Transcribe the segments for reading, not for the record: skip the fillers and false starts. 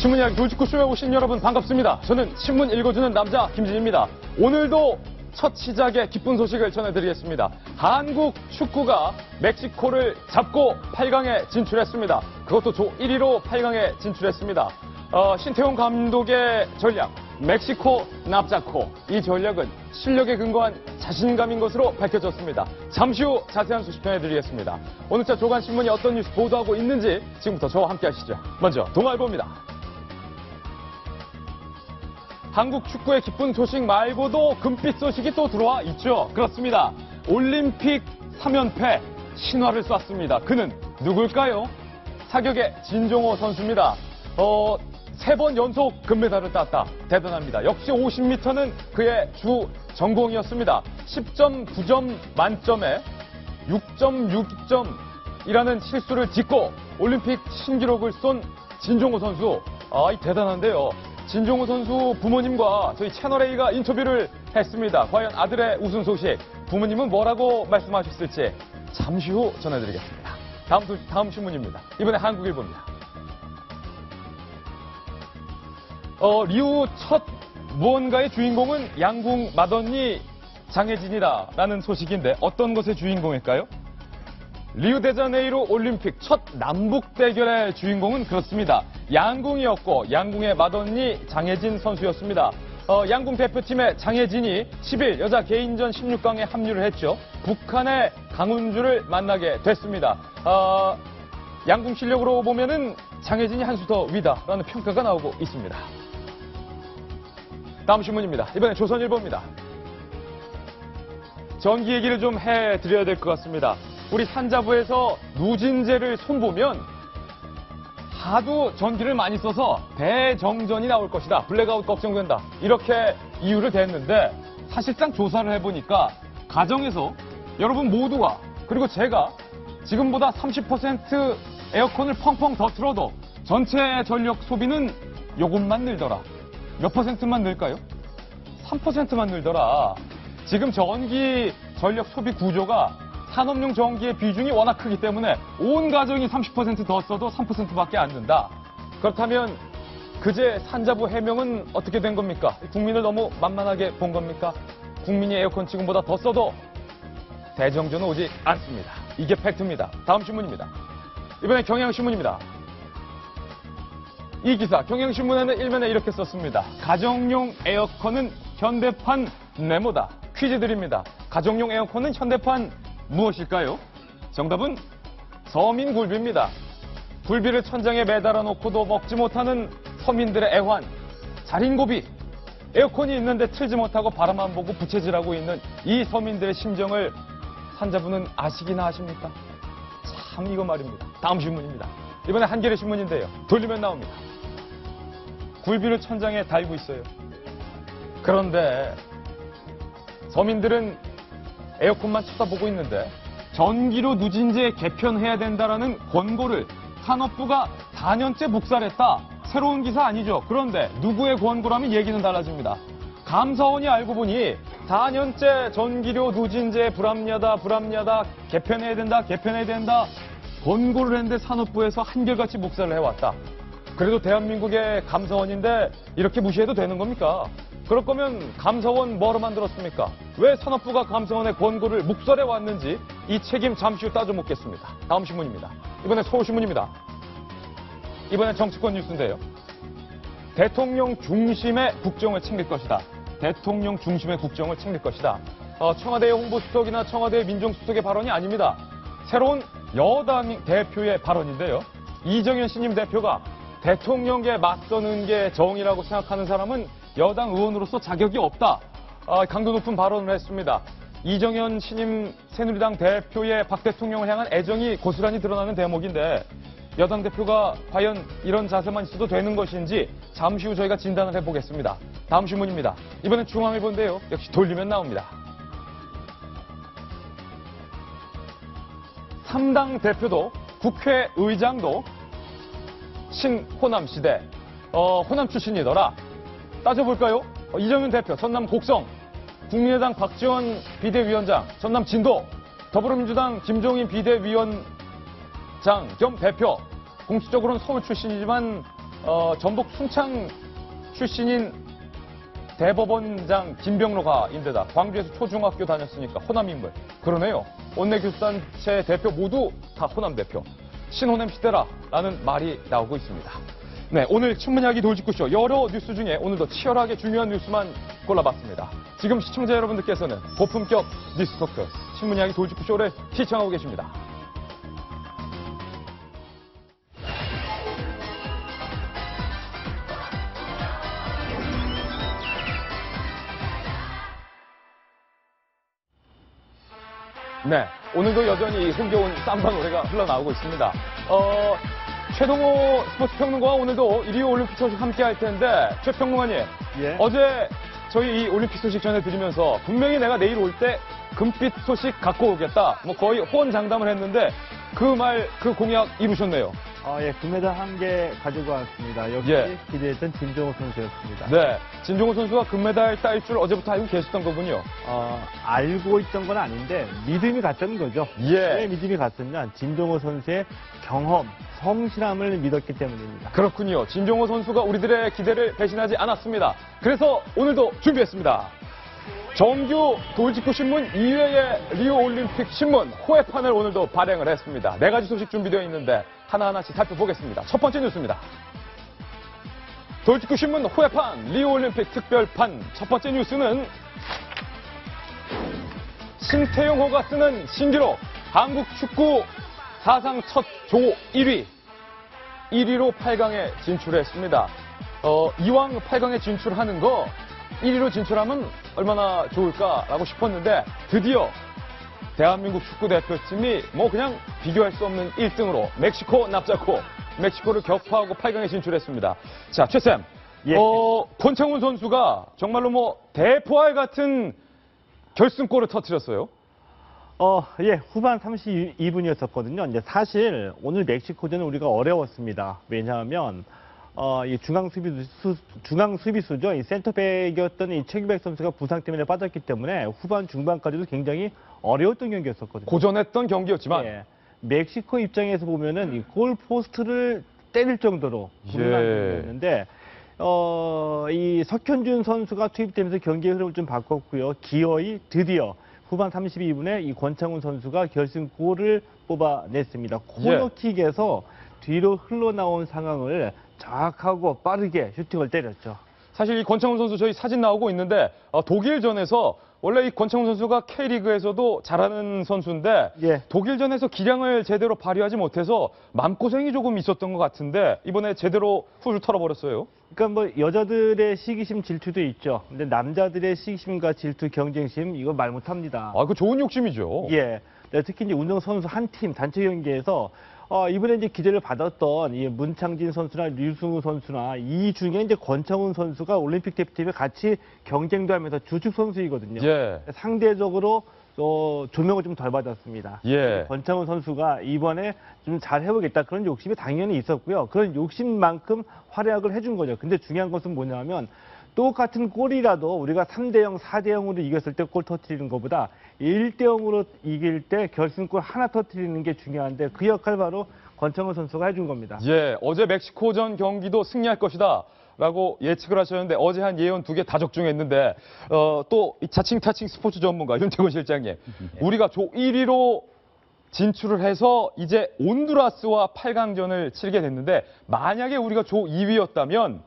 신문 이야기 돌직구쇼에 오신 여러분 반갑습니다. 저는 신문 읽어주는 남자 김진입니다. 오늘도 첫 시작에 기쁜 소식을 전해드리겠습니다. 한국 축구가 멕시코를 잡고 8강에 진출했습니다. 그것도 조 1위로 8강에 진출했습니다. 신태용 감독의 전략, 멕시코 납작코. 이 전략은 실력에 근거한 자신감인 것으로 밝혀졌습니다. 잠시 후 자세한 소식 전해드리겠습니다. 오늘자 조간신문이 어떤 뉴스 보도하고 있는지 지금부터 저와 함께 하시죠. 먼저 동아일보입니다. 한국 축구의 기쁜 소식 말고도 금빛 소식이 또 들어와 있죠. 그렇습니다. 올림픽 3연패 신화를 쐈습니다. 그는 누굴까요? 사격의 진종호 선수입니다. 3번 연속 금메달을 땄다. 대단합니다. 역시 50m는 그의 주 전공이었습니다. 10.9점 만점에 6.6점이라는 실수를 딛고 올림픽 신기록을 쏜 진종호 선수. 대단한데요. 진종호 선수 부모님과 저희 채널A가 인터뷰를 했습니다. 과연 아들의 우승 소식, 부모님은 뭐라고 말씀하셨을지 잠시 후 전해드리겠습니다. 다음 신문입니다. 이번에 한국일보입니다. 리우 첫 무언가의 주인공은 양궁 마더니 장혜진이다라는 소식인데 어떤 것의 주인공일까요? 리우데자네이루 올림픽 첫 남북 대결의 주인공은 그렇습니다. 양궁이었고 양궁의 마더니 장혜진 선수였습니다. 양궁 대표팀의 장혜진이 10일 여자 개인전 16강에 합류를 했죠. 북한의 강훈주를 만나게 됐습니다. 양궁 실력으로 보면은 장혜진이 한 수 더 위다라는 평가가 나오고 있습니다. 다음 신문입니다. 이번엔 조선일보입니다. 전기 얘기를 좀 해드려야 될 것 같습니다. 우리 산자부에서 누진제를 손보면 하도 전기를 많이 써서 대정전이 나올 것이다. 블랙아웃 걱정된다. 이렇게 이유를 댔는데 사실상 조사를 해보니까 가정에서 여러분 모두가 그리고 제가 지금보다 30% 에어컨을 펑펑 더 틀어도 전체 전력 소비는 요것만 늘더라. 몇 퍼센트만 늘까요? 3%만 늘더라. 지금 전기 전력 소비 구조가 산업용 전기의 비중이 워낙 크기 때문에 온 가정이 30% 더 써도 3%밖에 안 는다. 그렇다면 그제 산자부 해명은 어떻게 된 겁니까? 국민을 너무 만만하게 본 겁니까? 국민이 에어컨 지금보다 더 써도 대정전은 오지 않습니다. 이게 팩트입니다. 다음 신문입니다. 이번엔 경향신문입니다. 이 기사 경향신문에는 일면에 이렇게 썼습니다. 가정용 에어컨은 현대판 네모다. 퀴즈 드립니다. 가정용 에어컨은 현대판 무엇일까요? 정답은 서민 굴비입니다. 굴비를 천장에 매달아 놓고도 먹지 못하는 서민들의 애환, 자린고비. 에어컨이 있는데 틀지 못하고 바람만 보고 부채질하고 있는 이 서민들의 심정을 산자부는 아시기나 하십니까? 참 이거 말입니다. 다음 신문입니다. 이번에 한겨레 신문인데요. 돌리면 나옵니다. 굴비를 천장에 달고 있어요. 그런데 서민들은 에어컨만 쳐다보고 있는데 전기료 누진제 개편해야 된다라는 권고를 산업부가 4년째 묵살했다. 새로운 기사 아니죠. 그런데 누구의 권고라면 얘기는 달라집니다. 감사원이 알고 보니 4년째 전기료 누진제 불합리하다 개편해야 된다 권고를 했는데 산업부에서 한결같이 묵살을 해왔다. 그래도 대한민국의 감사원인데 이렇게 무시해도 되는 겁니까? 그럴 거면 감사원 뭐로 만들었습니까? 왜 산업부가 감사원의 권고를 묵살해 왔는지 이 책임 잠시 후 따져 묻겠습니다. 다음 신문입니다. 이번엔 서울신문입니다. 이번엔 정치권 뉴스인데요. 대통령 중심의 국정을 챙길 것이다. 대통령 중심의 국정을 챙길 것이다. 청와대의 홍보수석이나 청와대의 민정수석의 발언이 아닙니다. 새로운 여당 대표의 발언인데요. 이정현 신임 대표가 대통령에 맞서는 게 정의라고 생각하는 사람은 여당 의원으로서 자격이 없다. 강도 높은 발언을 했습니다. 이정현 신임 새누리당 대표의 박 대통령을 향한 애정이 고스란히 드러나는 대목인데 여당 대표가 과연 이런 자세만 있어도 되는 것인지 잠시 후 저희가 진단을 해보겠습니다. 다음 신문입니다. 이번엔 중앙일보인데요. 역시 돌리면 나옵니다. 3당 대표도 국회의장도 신호남 시대, 호남 출신이더라. 따져볼까요? 이정현 대표, 전남 곡성, 국민의당 박지원 비대위원장, 전남 진도, 더불어민주당 김종인 비대위원장 겸 대표, 공식적으로는 서울 출신이지만 전북 순창 출신인 대법원장 김병로가 인데다 광주에서 초중학교 다녔으니까 호남 인물. 그러네요. 원내교수단체 대표 모두 다 호남 대표. 신호남 시대라라는 말이 나오고 있습니다. 네, 오늘 신문이야기 돌직구쇼 여러 뉴스 중에 오늘도 치열하게 중요한 뉴스만 골라봤습니다. 지금 시청자 여러분들께서는 고품격 뉴스 토크 신문이야기 돌직구쇼를 시청하고 계십니다. 네, 오늘도 여전히 흥겨운 삼바 노래가 흘러나오고 있습니다. 최동호 스포츠 평론가와 오늘도 리오 올림픽 소식 함께 할 텐데, 최 평론가님, 예. 어제 저희 이 올림픽 소식 전해드리면서 분명히 내가 내일 올 때 금빛 소식 갖고 오겠다, 뭐 거의 호언장담을 했는데 그 공약 이루셨네요. 예, 금메달 1개 가지고 왔습니다. 역시 예. 기대했던 진종호 선수였습니다. 네, 진종호 선수가 금메달 딸 줄 어제부터 알고 계셨던 거군요. 알고 있던 건 아닌데 믿음이 갔던 거죠. 예. 왜 믿음이 갔었냐? 진종호 선수의 경험, 성실함을 믿었기 때문입니다. 그렇군요. 진종호 선수가 우리들의 기대를 배신하지 않았습니다. 그래서 오늘도 준비했습니다. 정규 돌직구 신문 2회의 리오 올림픽 신문 호외판을 오늘도 발행을 했습니다. 4가지 소식 준비되어 있는데 하나하나씩 살펴보겠습니다. 첫 번째 뉴스입니다. 돌직구 신문 호외판 리오 올림픽 특별판 첫 번째 뉴스는 신태용호가 쓰는 신기록 한국 축구 사상 첫 조 1위 1위로 8강에 진출했습니다. 이왕 8강에 진출하는 거 1위로 진출하면 얼마나 좋을까라고 싶었는데 드디어 대한민국 축구대표팀이 뭐 그냥 비교할 수 없는 1등으로 멕시코 납작코 멕시코를 격파하고 8강에 진출했습니다. 자, 최쌤. 예. 권창훈 선수가 정말로 뭐 대포알 같은 결승골을 터뜨렸어요. 예, 후반 32분이었었거든요. 이제 사실 오늘 멕시코전은 우리가 어려웠습니다. 왜냐하면 이 중앙 수비수죠. 이 센터백이었던 이 최규백 선수가 부상 때문에 빠졌기 때문에 후반 중반까지도 굉장히 어려웠던 경기였었거든요. 고전했던 경기였지만 예, 멕시코 입장에서 보면은 이 골 포스트를 때릴 정도로 불운한 예. 경기였는데 이 석현준 선수가 투입되면서 경기의 흐름을 좀 바꿨고요. 기어이 드디어 후반 32분에 이 권창훈 선수가 결승골을 뽑아냈습니다. 코너킥에서 뒤로 흘러나온 상황을 정확하고 빠르게 슈팅을 때렸죠. 사실 이 권창훈 선수 저희 사진 나오고 있는데 독일전에서 원래 이 권창훈 선수가 K리그에서도 잘하는 선수인데 예. 독일전에서 기량을 제대로 발휘하지 못해서 마음고생이 조금 있었던 것 같은데 이번에 제대로 훌 털어버렸어요. 그러니까 뭐 여자들의 시기심 질투도 있죠. 근데 남자들의 시기심과 질투, 경쟁심 이거 말 못합니다. 아, 그 좋은 욕심이죠. 예. 네, 특히 이제 운동선수 한 팀 단체 경기에서 이번에 이제 기대를 받았던 이 문창진 선수나 류승우 선수나 이 중에 이제 권창훈 선수가 올림픽 대표팀에 같이 경쟁도 하면서 주축 선수이거든요. 예. 상대적으로 조명을 좀 덜 받았습니다. 예. 권창훈 선수가 이번에 좀 잘 해보겠다 그런 욕심이 당연히 있었고요. 그런 욕심만큼 활약을 해준 거죠. 근데 중요한 것은 뭐냐면 똑같은 골이라도 우리가 3대0, 4대0으로 이겼을 때 골 터뜨리는 것보다 1대0으로 이길 때 결승골 하나 터뜨리는 게 중요한데 그 역할 바로 권창훈 선수가 해준 겁니다. 예, 어제 멕시코전 경기도 승리할 것이다. 라고 예측을 하셨는데 어제 한 예언 2개 다 적중했는데 또 자칭 스포츠 전문가 윤태곤 실장님 우리가 조 1위로 진출을 해서 이제 온두라스와 8강전을 치르게 됐는데 만약에 우리가 조 2위였다면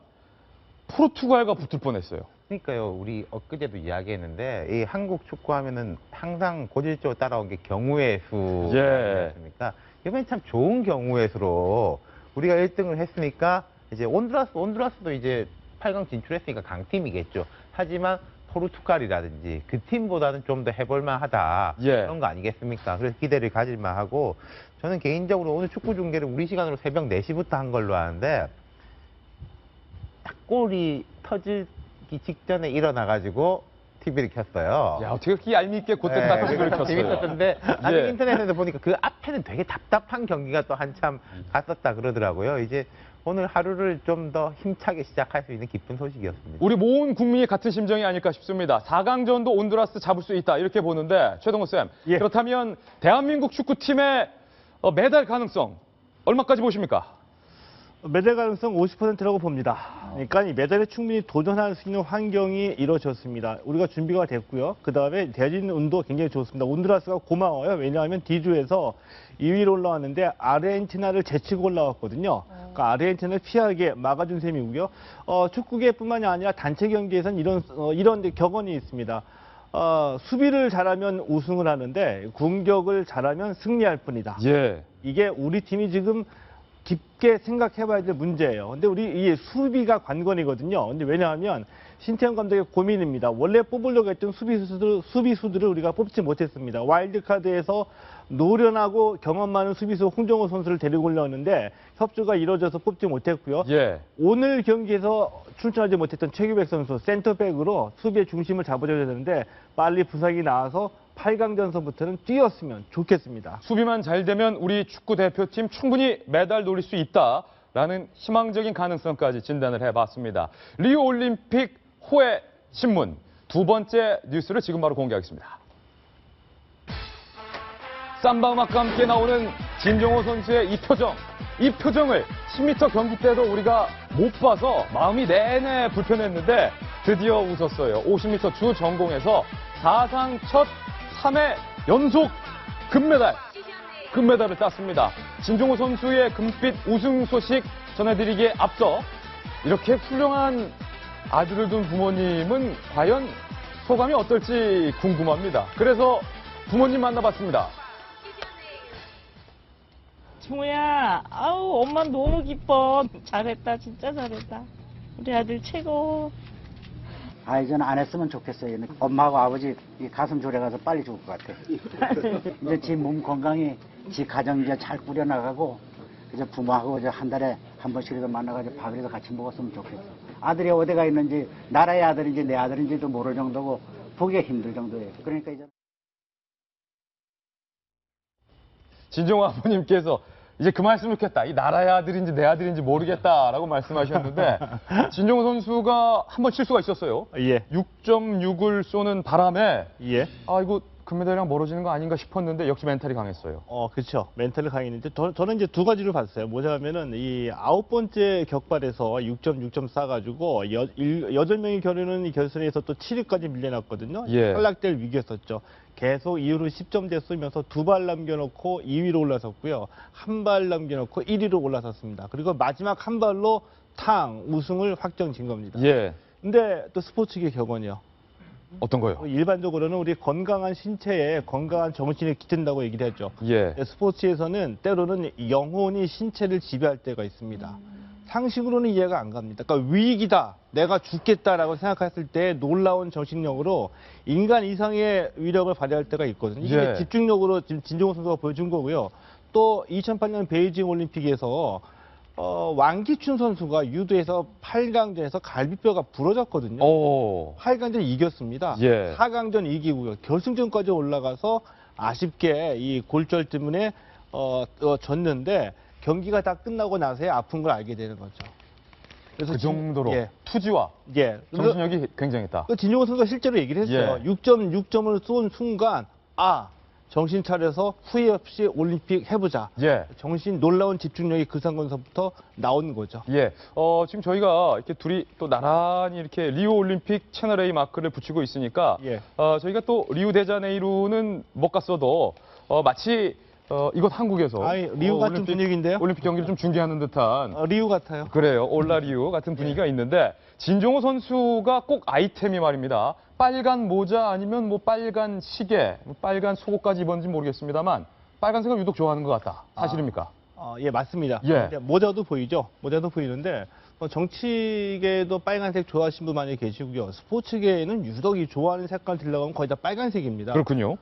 포르투갈과 붙을 뻔했어요. 그러니까요. 우리 엊그제도 이야기했는데 이 한국 축구하면은 항상 고질적으로 따라온 게 경우의 수였습니까? 이번에 참 좋은 경우의 수로 우리가 1등을 했으니까 이제 온두라스도 이제 8강 진출했으니까 강팀이겠죠. 하지만 포르투갈이라든지 그 팀보다는 좀 더 해볼만 하다. 예. 그런 거 아니겠습니까? 그래서 기대를 가질만 하고 저는 개인적으로 오늘 축구 중계를 우리 시간으로 새벽 4시부터 한 걸로 아는데 딱 골이 터지기 직전에 일어나가지고 TV를 켰어요. 야, 어떻게 그렇게 얄밉게 그때 딱 TV를 켰어요. 재밌었던데 나중에 예. 인터넷에서 보니까 그 앞에는 되게 답답한 경기가 또 한참 갔었다 그러더라고요. 이제 오늘 하루를 좀 더 힘차게 시작할 수 있는 기쁜 소식이었습니다. 우리 모든 국민이 같은 심정이 아닐까 싶습니다. 4강전도 온두라스 잡을 수 있다 이렇게 보는데 최동호 쌤 예. 그렇다면 대한민국 축구팀의 메달 가능성 얼마까지 보십니까? 메달 가능성 50%라고 봅니다. 그러니까 이 메달에 충분히 도전할 수 있는 환경이 이루어졌습니다. 우리가 준비가 됐고요. 그 다음에 대진 운도 굉장히 좋습니다. 온두라스가 고마워요. 왜냐하면 D조에서 2위로 올라왔는데 아르헨티나를 제치고 올라왔거든요. 그러니까 아르헨티나를 피하게 막아준 셈이고요. 축구계뿐만이 아니라 단체 경기에서는 이런 격언이 있습니다. 수비를 잘하면 우승을 하는데 공격을 잘하면 승리할 뿐이다. 예. 이게 우리 팀이 지금 깊게 생각해봐야 될 문제예요. 근데 우리 이 수비가 관건이거든요. 근데 왜냐하면 신태용 감독의 고민입니다. 원래 뽑으려고 했던 수비수들을 우리가 뽑지 못했습니다. 와일드카드에서 노련하고 경험 많은 수비수 홍정호 선수를 데리고 올렸는데 협조가 이루어져서 뽑지 못했고요. 예. 오늘 경기에서 출전하지 못했던 최규백 선수 센터백으로 수비의 중심을 잡아줘야 되는데 빨리 부상이 나와서 8강전서부터는 뛰었으면 좋겠습니다. 수비만 잘 되면 우리 축구 대표팀 충분히 메달 노릴 수 있다라는 희망적인 가능성까지 진단을 해봤습니다. 리우 올림픽 호의 신문 두 번째 뉴스를 지금 바로 공개하겠습니다. 삼바 음악과 함께 나오는 진종호 선수의 이 표정을 10m 경기 때도 우리가 못 봐서 마음이 내내 불편했는데 드디어 웃었어요. 50m 주 전공에서 사상 첫 3회 연속 금메달을 땄습니다. 진종호 선수의 금빛 우승 소식 전해드리기에 앞서 이렇게 훌륭한 아들을 둔 부모님은 과연 소감이 어떨지 궁금합니다. 그래서 부모님 만나봤습니다. 종호야, 아우, 엄마 너무 기뻐. 잘했다, 진짜 잘했다. 우리 아들 최고. 저는 안 했으면 좋겠어요. 엄마하고 아버지 이 가슴 졸여 가서 빨리 죽을 것 같아. 이제 지 몸 건강히 지 가정 이제 잘 꾸려나가고 이제 부모하고 이제 한 달에 한 번씩이라도 만나가지고 밥이라도 같이 먹었으면 좋겠어. 아들이 어디가 있는지 나라의 아들인지 내 아들인지도 모를 정도고 보기가 힘들 정도예요. 그러니까 이제 진종호 아버님께서 이제 그 말씀을 했다. 이 나라의 아들인지 내 아들인지 모르겠다라고 말씀하셨는데 진종호 선수가 한 번 실수가 있었어요. 예. 6.6을 쏘는 바람에 예. 이거 금메달이랑 멀어지는 거 아닌가 싶었는데 역시 멘탈이 강했어요. 그렇죠. 멘탈이 강했는데 저는 이제 두 가지를 봤어요. 뭐냐면은 이 9번째 격발에서 6.6점 싸가지고 8명이 겨루는 이 결선에서 또 7위까지 밀려났거든요. 예. 탈락될 위기였었죠. 계속 이후로 10점대 쏘면서 2발 남겨놓고 2위로 올라섰고요. 한 발 남겨놓고 1위로 올라섰습니다. 그리고 마지막 한 발로 우승을 확정진 겁니다. 예. 근데 또 스포츠계 격언이요. 어떤 거요? 일반적으로는 우리 건강한 신체에 건강한 정신이 깃든다고 얘기를 했죠. 예. 스포츠에서는 때로는 영혼이 신체를 지배할 때가 있습니다. 상식으로는 이해가 안 갑니다. 그러니까 위기다, 내가 죽겠다라고 생각했을 때 놀라운 정신력으로 인간 이상의 위력을 발휘할 때가 있거든요. 이게 예. 집중력으로 지금 진종호 선수가 보여준 거고요. 또 2008년 베이징 올림픽에서 왕기춘 선수가 유도에서 8강전에서 갈비뼈가 부러졌거든요. 오. 8강전 이겼습니다. 예. 4강전 이기고요. 결승전까지 올라가서 아쉽게 이 골절 때문에 졌는데 경기가 다 끝나고 나서야 아픈 걸 알게 되는 거죠. 그래서 그 정도로 예. 투지와 예. 정신력이 굉장했다. 진종호 선수가 실제로 얘기를 했어요. 예. 6.6점을 쏜 순간 정신 차려서 후회 없이 올림픽 해보자. 예. 놀라운 집중력이 그 상관서부터 나온 거죠. 예. 지금 저희가 이렇게 둘이 또 나란히 이렇게 리우 올림픽 채널 A 마크를 붙이고 있으니까 예. 저희가 또 리우 데자네이루는 못 갔어도 마치 이곳 한국에서 리우 같은 분위기인데요? 올림픽 경기를 좀 중계하는 듯한 리우 같아요. 그래요. 올라리우 같은 분위기가 있는데 진종호 선수가 꼭 아이템이 말입니다. 빨간 모자 아니면 뭐 빨간 시계, 빨간 속옷까지 입었는지 모르겠습니다만 빨간색을 유독 좋아하는 것 같다. 사실입니까? 예, 맞습니다. 예. 모자도 보이죠? 모자도 보이는데 정치계도 빨간색 좋아하시는 분 많이 계시고요. 스포츠계에는 유독 좋아하는 색깔 들러가면 거의 다 빨간색입니다. 그렇군요.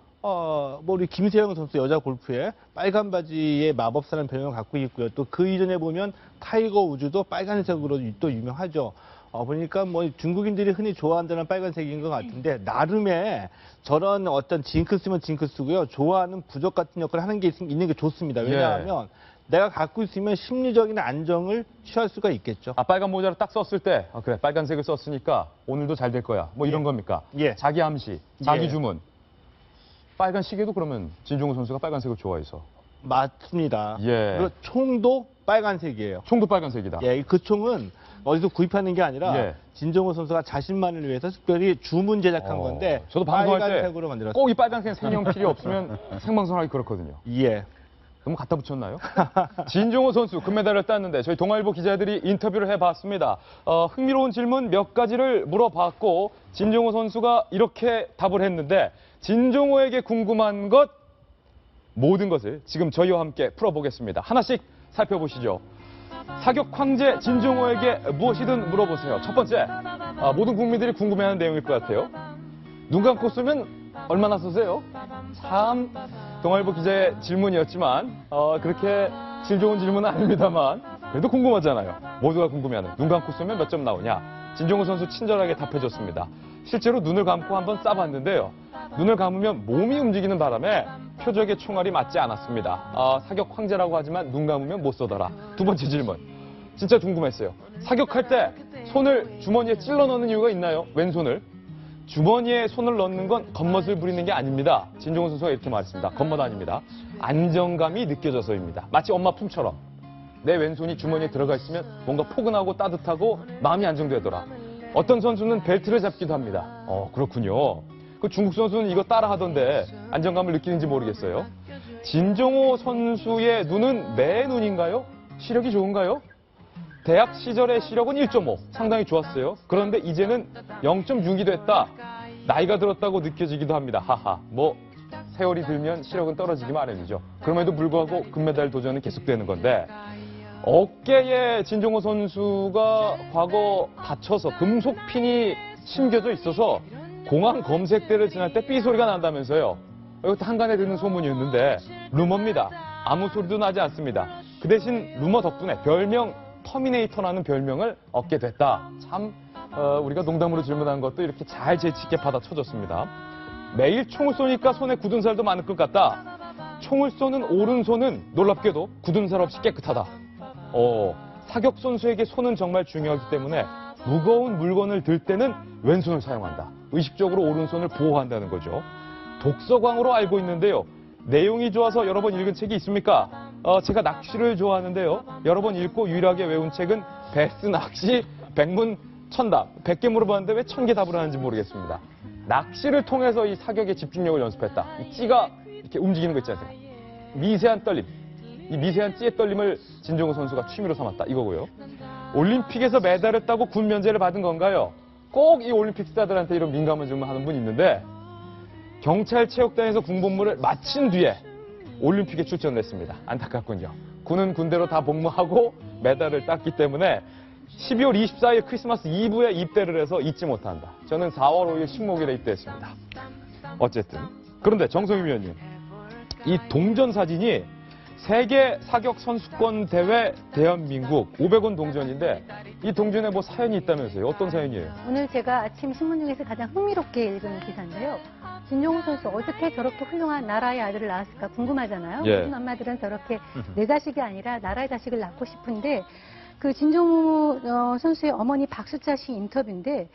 우리 김세영 선수 여자 골프에 빨간 바지의 마법사라는 별명을 갖고 있고요. 또 그 이전에 보면 타이거 우즈도 빨간색으로 또 유명하죠. 보니까 중국인들이 흔히 좋아한다는 빨간색인 것 같은데 나름의 저런 어떤 징크스면 징크스고요. 좋아하는 부적 같은 역할을 하는 게 있는 게 좋습니다. 왜냐하면 내가 갖고 있으면 심리적인 안정을 취할 수가 있겠죠. 빨간 모자를 딱 썼을 때 그래 빨간색을 썼으니까 오늘도 잘 될 거야. 뭐 이런 겁니까? 예. 자기 암시, 자기 예. 주문. 빨간 시계도 그러면 진종호 선수가 빨간색을 좋아해서. 맞습니다. 예. 그리고 총도 빨간색이에요. 총도 빨간색이다. 예, 그 총은 어디서 구입하는 게 아니라 예. 진정호 선수가 자신만을 위해서 특별히 주문 제작한 건데 저도 방송할 때 빨간색으로 만들었어요. 꼭 이 빨간색 색연필이 없으면 생방송하기 그렇거든요. 예. 너무 갖다 붙였나요? 진종호 선수 금메달을 땄는데 저희 동아일보 기자들이 인터뷰를 해봤습니다. 흥미로운 질문 몇 가지를 물어봤고 진종호 선수가 이렇게 답을 했는데 진종호에게 궁금한 것 모든 것을 지금 저희와 함께 풀어보겠습니다. 하나씩 살펴보시죠. 사격 황제 진종호에게 무엇이든 물어보세요. 첫 번째, 모든 국민들이 궁금해하는 내용일 것 같아요. 눈 감고 쏘면 얼마나 쏘세요? 참 동아일보 기자의 질문이었지만 그렇게 질 좋은 질문은 아닙니다만 그래도 궁금하잖아요. 모두가 궁금해하는 눈 감고 쏘면 몇 점 나오냐. 진종호 선수 친절하게 답해줬습니다. 실제로 눈을 감고 한번 쏴봤는데요. 눈을 감으면 몸이 움직이는 바람에 표적의 총알이 맞지 않았습니다. 사격 황제라고 하지만 눈 감으면 못 쏘더라. 두 번째 질문. 진짜 궁금했어요. 사격할 때 손을 주머니에 찔러 넣는 이유가 있나요? 왼손을. 주머니에 손을 넣는 건 겉멋을 부리는 게 아닙니다. 진종호 선수가 이렇게 말했습니다. 겉멋 아닙니다. 안정감이 느껴져서입니다. 마치 엄마 품처럼. 내 왼손이 주머니에 들어가 있으면 뭔가 포근하고 따뜻하고 마음이 안정되더라. 어떤 선수는 벨트를 잡기도 합니다. 그렇군요. 그 중국 선수는 이거 따라 하던데 안정감을 느끼는지 모르겠어요. 진종호 선수의 눈은 매 눈인가요? 시력이 좋은가요? 대학 시절의 시력은 1.5, 상당히 좋았어요. 그런데 이제는 0.6이 됐다. 나이가 들었다고 느껴지기도 합니다. 하하. 세월이 들면 시력은 떨어지기 마련이죠. 그럼에도 불구하고 금메달 도전은 계속되는 건데 어깨에 진종호 선수가 과거 다쳐서 금속핀이 심겨져 있어서 공항 검색대를 지날 때 삐 소리가 난다면서요. 이것도 한간에 듣는 소문이었는데 루머입니다. 아무 소리도 나지 않습니다. 그 대신 루머 덕분에 별명 터미네이터라는 별명을 얻게 됐다. 참 우리가 농담으로 질문한 것도 이렇게 잘 재치있게 받아쳐줬습니다. 매일 총을 쏘니까 손에 굳은 살도 많을 것 같다. 총을 쏘는 오른손은 놀랍게도 굳은 살 없이 깨끗하다. 사격 선수에게 손은 정말 중요하기 때문에 무거운 물건을 들 때는 왼손을 사용한다. 의식적으로 오른손을 보호한다는 거죠. 독서광으로 알고 있는데요. 내용이 좋아서 여러 번 읽은 책이 있습니까? 제가 낚시를 좋아하는데요. 여러 번 읽고 유일하게 외운 책은 베스 낚시 백문 천답. 100개 물어봤는데 왜 1000개 답을 하는지 모르겠습니다. 낚시를 통해서 이 사격의 집중력을 연습했다. 이 찌가 이렇게 움직이는 거 있지 않습니까? 미세한 떨림. 이 미세한 찌의 떨림을 진종호 선수가 취미로 삼았다. 이거고요. 올림픽에서 메달을 따고 군 면제를 받은 건가요? 꼭 이 올림픽 스타들한테 이런 민감한 질문 하는 분이 있는데 경찰 체육단에서 군복무를 마친 뒤에 올림픽에 출전했습니다. 안타깝군요. 군은 군대로 다 복무하고 메달을 땄기 때문에 12월 24일 크리스마스 이브에 입대를 해서 잊지 못한다. 저는 4월 5일 식목일에 입대했습니다. 어쨌든 그런데 정성희 위원님, 이 동전 사진이 세계 사격 선수권 대회 대한민국 500원 동전인데 이 동전에 사연이 있다면서요? 어떤 사연이에요? 오늘 제가 아침 신문 중에서 가장 흥미롭게 읽은 기사인데요. 진종호 선수 어떻게 저렇게 훌륭한 나라의 아들을 낳았을까 궁금하잖아요. 예. 모든 엄마들은 저렇게 내 자식이 아니라 나라의 자식을 낳고 싶은데 그 진종호 선수의 어머니 박수자 씨 인터뷰인데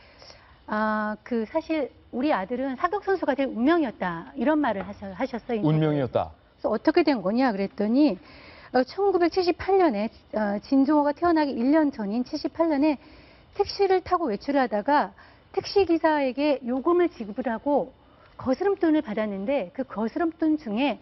사실 우리 아들은 사격 선수가 될 운명이었다 이런 말을 하셨어요. 운명이었다. 그래서 어떻게 된 거냐 그랬더니 1978년에 진종호가 태어나기 1년 전인 78년에 택시를 타고 외출을 하다가 택시기사에게 요금을 지급을 하고 거스름돈을 받았는데 그 거스름돈 중에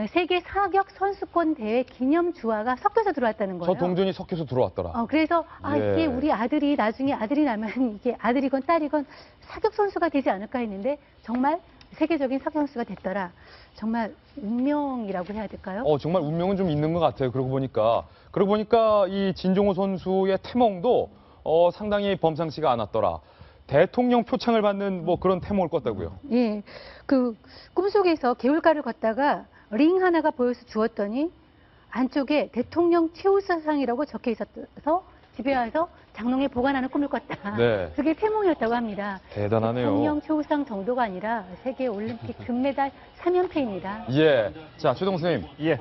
세계 사격 선수권 대회 기념 주화가 섞여서 들어왔다는 거예요. 저 동전이 섞여서 들어왔더라. 그래서 예. 이게 우리 아들이 나중에 아들이 나면 이게 아들이건 딸이건 사격 선수가 되지 않을까 했는데 정말 세계적인 사격 선수가 됐더라. 정말 운명이라고 해야 될까요? 정말 운명은 좀 있는 것 같아요. 그러고 보니까 이 진종호 선수의 태몽도 상당히 범상치가 않았더라. 대통령 표창을 받는 그런 태몽을 꿨다고요. 예, 그 꿈속에서 개울가를 걷다가 링 하나가 보여서 주었더니 안쪽에 대통령 최우수상이라고 적혀 있어서 집에 와서 장롱에 보관하는 꿈을 꿨다. 네. 그게 태몽이었다고 합니다. 대단하네요. 대통령 최우수상 정도가 아니라 세계 올림픽 금메달 3연패입니다. 예. 자, 최동 선생님. 예.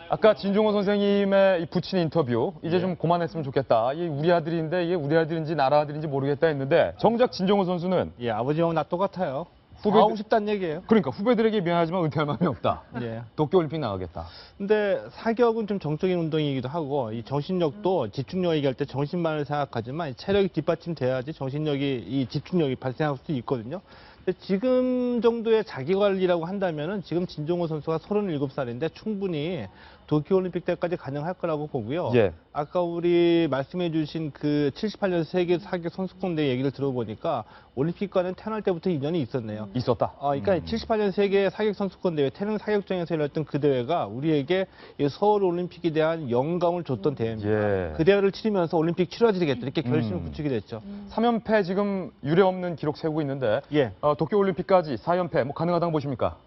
아까 진종호 선생님의 이 부친 인터뷰 이제 좀 그만했으면 좋겠다. 이게 우리 아들인데 이게 우리 아들인지 나라 아들인지 모르겠다 했는데 정작 진종호 선수는 예, 아버지하고 나 똑같아요. 하고 싶다는 얘기예요. 그러니까 후배들에게 미안하지만 은퇴할 마음이 없다. 예. 도쿄올림픽 나가겠다. 근데 사격은 좀 정적인 운동이기도 하고 이 정신력도 집중력 얘기할 때 정신만을 생각하지만 체력이 뒷받침돼야지 정신력이 이 집중력이 발생할 수 있거든요. 근데 지금 정도의 자기관리라고 한다면은 지금 진종호 선수가 37살인데 충분히 도쿄올림픽 때까지 가능할 거라고 보고요. 예. 아까 우리 말씀해 주신 그 78년 세계 사격 선수권대 얘기를 들어보니까 올림픽과는 태어날 때부터 인연이 있었네요. 있었다. 그러니까 78년 세계 사격 선수권 대회 태릉 사격장에서 열렸던 그 대회가 우리에게 이 서울 올림픽에 대한 영감을 줬던 대회입니다. 예. 그 대회를 치르면서 올림픽 치러지겠다 이렇게 결심을 굳히게 됐죠. 3연패 지금 유례 없는 기록 세우고 있는데 예, 도쿄올림픽까지 4연패 뭐 가능하다고 보십니까?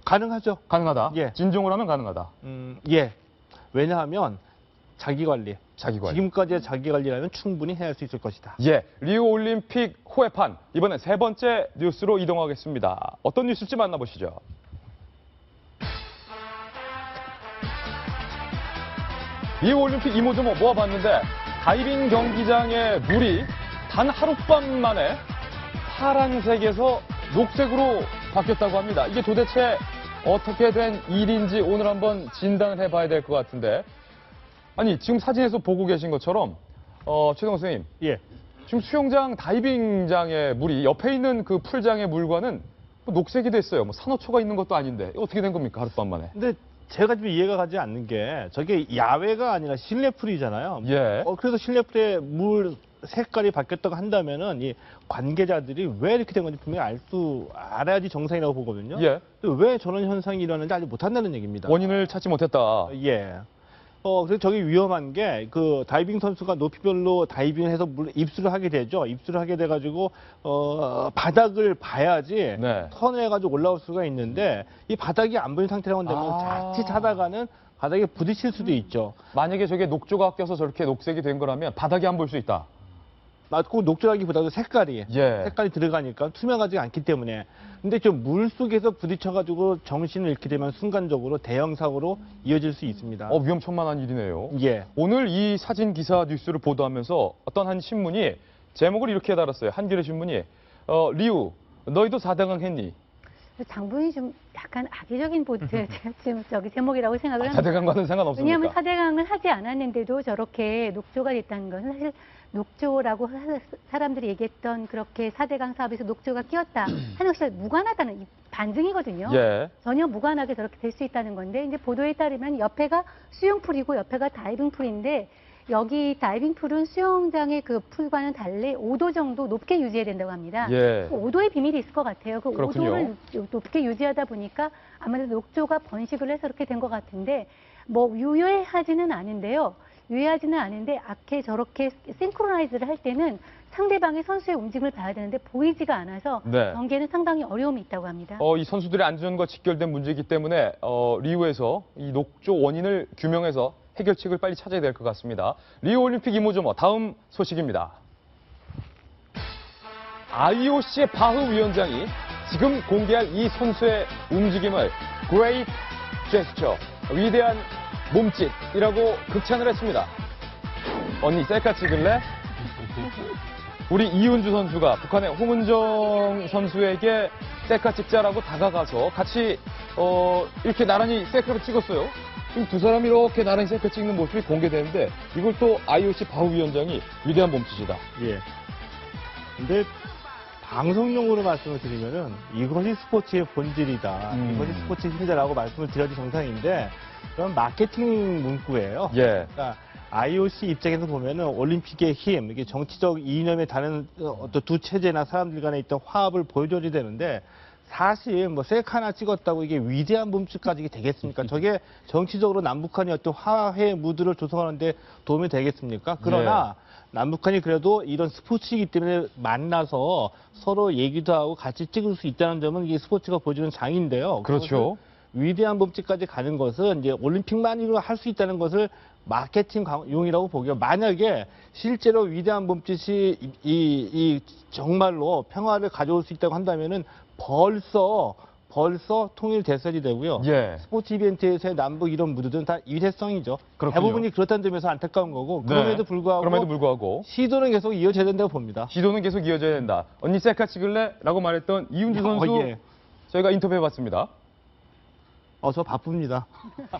가능하죠. 가능하다. 예. 진종을 하면 가능하다. 예. 왜냐하면 자기 관리. 자기관리. 지금까지의 자기 관리라면 충분히 해야 할 수 있을 것이다. 예, 리우 올림픽 호외판 이번엔 세 번째 뉴스로 이동하겠습니다. 어떤 뉴스인지 만나보시죠. 리우 올림픽 이모저모 모아봤는데 다이빙 경기장의 물이 단 하룻밤 만에 파란색에서 녹색으로 바뀌었다고 합니다. 이게 도대체 어떻게 된 일인지 오늘 한번 진단을 해봐야 될 것 같은데, 아니 지금 사진에서 보고 계신 것처럼 최동호 선생님, 예. 지금 수영장 다이빙장의 물이 옆에 있는 그 풀장의 물과는 뭐 녹색이 됐어요. 뭐 산호초가 있는 것도 아닌데 이거 어떻게 된 겁니까 하룻밤 만에? 근데 제가 좀 이해가 가지 않는 게 저게 야외가 아니라 실내 풀이잖아요. 예. 그래서 실내 풀에 물 색깔이 바뀌었다고 한다면은 이 관계자들이 왜 이렇게 된 건지 분명히 알아야지 정상이라고 보거든요. 예. 왜 저런 현상이 일어나는지 알지 못한다는 얘기입니다. 원인을 찾지 못했다. 예. 그래서 저게 위험한 게 그 다이빙 선수가 높이별로 다이빙을 해서 입수를 하게 되죠. 입수를 하게 돼가지고 바닥을 봐야지 네. 턴해가지고 올라올 수가 있는데 이 바닥이 안 보이는 상태라고 한다면 자칫하다가는 바닥에 부딪힐 수도 있죠. 만약에 저게 녹조가 껴서 저렇게 녹색이 된 거라면 바닥이 안 보일 수 있다. 맞고 녹조라기보다도 색깔이 들어가니까 투명하지 않기 때문에. 근데 저 물 속에서 부딪혀가지고 정신을 잃게 되면 순간적으로 대형 사고로 이어질 수 있습니다. 위험천만한 일이네요. 예. 오늘 이 사진 기사 뉴스를 보도하면서 어떤 한 신문이 제목을 이렇게 달았어요. 한겨레 신문이 리우 너희도 4대강 했니? 장본이 좀 약간 악의적인 지금 저기 제목이라고 생각을 합니다. 4대강과는 상관없습니까? 왜냐하면 4대강을 하지 않았는데도 저렇게 녹조가 됐다는 것은 사실 녹조라고 사람들이 얘기했던 그렇게 4대강 사업에서 녹조가 끼었다 하는 것이 무관하다는 반증이거든요. 예. 전혀 무관하게 저렇게 될 수 있다는 건데 이제 보도에 따르면 옆에가 수영풀이고 옆에가 다이빙풀인데 여기 다이빙풀은 수영장의 그 풀과는 달리 5도 정도 높게 유지해야 된다고 합니다. 예. 5도의 비밀이 있을 것 같아요. 그 그렇군요. 5도를 높게 유지하다 보니까 아무래도 녹조가 번식을 해서 그렇게 된 것 같은데 뭐 유효하지는 않은데요. 유효하지는 않은데 악해 저렇게 싱크로나이즈를 할 때는 상대방의 선수의 움직임을 봐야 되는데 보이지가 않아서 네. 경기에는 상당히 어려움이 있다고 합니다. 이 선수들의 안전과 직결된 문제이기 때문에 리우에서 이 녹조 원인을 규명해서 해결책을 빨리 찾아야 될 것 같습니다. 리우 올림픽 이모저모 다음 소식입니다. IOC의 바흐 위원장이 지금 공개할 이 선수의 움직임을 Great Gesture, 위대한 몸짓이라고 극찬을 했습니다. 언니 셀카 찍을래? 우리 이은주 선수가 북한의 홍은정 선수에게 셀카 찍자라고 다가가서 같이 이렇게 나란히 셀카를 찍었어요. 지금 두 사람이 이렇게 나란히 셀카 찍는 모습이 공개되는데 이걸 또 IOC 바흐 위원장이 위대한 몸짓이다. 예. 근데 방송용으로 말씀을 드리면은 이것이 스포츠의 본질이다. 이것이 스포츠의 힘이다라고 말씀을 드려야지 정상인데 그건 마케팅 문구예요. 예. 그러니까 IOC 입장에서 보면은 올림픽의 힘, 이게 정치적 이념에 다른 어떤 두 체제나 사람들 간에 있던 화합을 보여줘야 되는데 사실 뭐 셀카 하나 찍었다고 이게 위대한 몸짓까지 이게 되겠습니까? 저게 정치적으로 남북한이 어떤 화해 무드를 조성하는데 도움이 되겠습니까? 그러나 남북한이 그래도 이런 스포츠이기 때문에 만나서 서로 얘기도 하고 같이 찍을 수 있다는 점은 이게 스포츠가 보여주는 장인데요. 그렇죠. 위대한 몸짓까지 가는 것은 이제 올림픽만으로 할 수 있다는 것을 마케팅용이라고 보고요. 만약에 실제로 위대한 몸짓이 이 정말로 평화를 가져올 수 있다고 한다면은 벌써 벌써 통일됐어야 되고요. 예. 스포츠 이벤트에서의 남북 이런 무드들은 다 일회성이죠. 그렇군요. 대부분이 그렇다는 점에서 안타까운 거고 네. 그럼에도 불구하고 시도는 계속 이어져야 된다고 봅니다. 시도는 계속 이어져야 된다. 언니 셀카 찍을래? 라고 말했던 이윤주 선수 예. 저희가 인터뷰해봤습니다. 저 바쁩니다.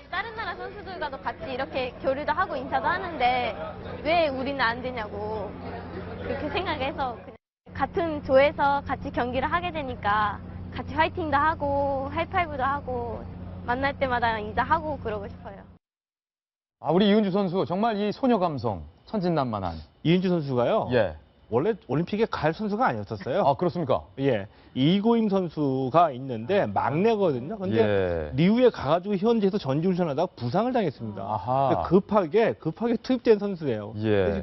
다른 나라 선수들과도 같이 이렇게 교류도 하고 인사도 하는데 왜 우리는 안 되냐고 그렇게 생각해서 그냥 같은 조에서 같이 경기를 하게 되니까 같이 화이팅도 하고 하이파이브도 하고 만날 때마다 인사하고 그러고 싶어요. 아, 우리 이윤주 선수 정말 이 소녀 감성 천진난만한. 이은주 선수가요. 예. 원래 올림픽에 갈 선수가 아니었었어요. 아, 그렇습니까? 예. 이고임 선수가 있는데 막내거든요. 근데 예. 리우에 가가지고 현지에서 전지훈련하다가 부상을 당했습니다. 아하. 급하게 투입된 선수예요. 예.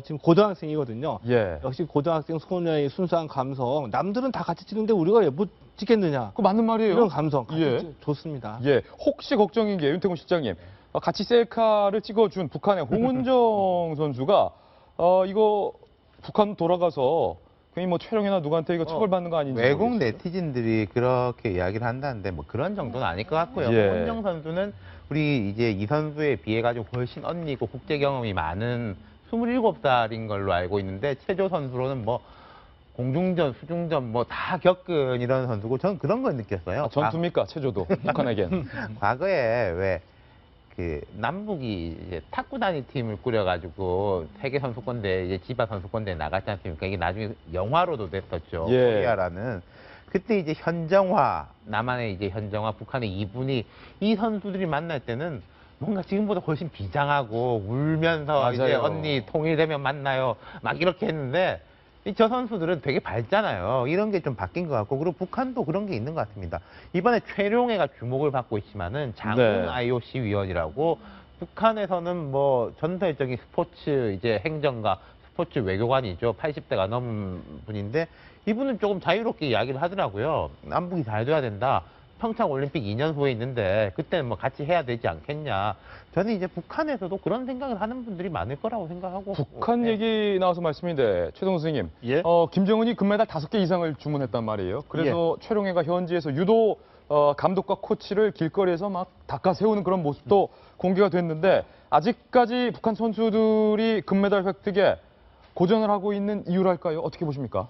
지금 고등학생이거든요. 예. 역시 고등학생 소녀의 순수한 감성. 남들은 다 같이 찍는데 우리가 왜 못 찍겠느냐. 그 맞는 말이에요. 이런 감성. 예. 좋습니다. 예. 혹시 걱정인 게 윤태곤 실장님. 같이 셀카를 찍어준 북한의 홍은정 선수가 이거 북한 돌아가서 괜히 뭐 촬영이나 누구한테 이거 처벌받는 거 아닌지. 외국 모르겠어요. 네티즌들이 그렇게 이야기를 한다는데 뭐 그런 정도는 아닐 것 같고요. 예. 홍은정 선수는 우리 이제 이 선수에 비해 가지고 훨씬 언니고 국제 경험이 많은 27살인 걸로 알고 있는데 체조 선수로는 뭐 공중전, 수중전 뭐 다 겪은 이런 선수고 저는 그런 걸 느꼈어요. 아, 전투입니까? 체조도 북한에겐. 과거에 왜 그 남북이 이제 탁구 단위 팀을 꾸려가지고 세계 선수권대 이제 지바 선수권대에 나갔지 않습니까? 이게 나중에 영화로도 됐었죠. 예. 코리아라는. 그때 이제 현정화, 남한의 이제 현정화, 북한의 이분이 이 선수들이 만날 때는 뭔가 지금보다 훨씬 비장하고 울면서 이제 맞아요. 언니 통일되면 만나요. 막 이렇게 했는데 저 선수들은 되게 밝잖아요. 이런 게 좀 바뀐 것 같고 그리고 북한도 그런 게 있는 것 같습니다. 이번에 최룡해가 주목을 받고 있지만은 장훈 네. IOC 위원이라고 북한에서는 뭐 전설적인 스포츠 이제 행정가, 스포츠 외교관이죠. 80대가 넘은 분인데 이분은 조금 자유롭게 이야기를 하더라고요. 남북이 잘 돼야 된다. 평창 올림픽 2년 후에 있는데 그때는 뭐 같이 해야 되지 않겠냐. 저는 이제 북한에서도 그런 생각을 하는 분들이 많을 거라고 생각하고. 북한 네. 얘기 나와서 말씀인데 최동호 선생님. 예. 김정은이 금메달 5개 이상을 주문했단 말이에요. 그래서 최룡해가 현지에서 유도 감독과 코치를 길거리에서 막 닦아 세우는 그런 모습도 공개가 됐는데 아직까지 북한 선수들이 금메달 획득에 고전을 하고 있는 이유랄까요? 어떻게 보십니까?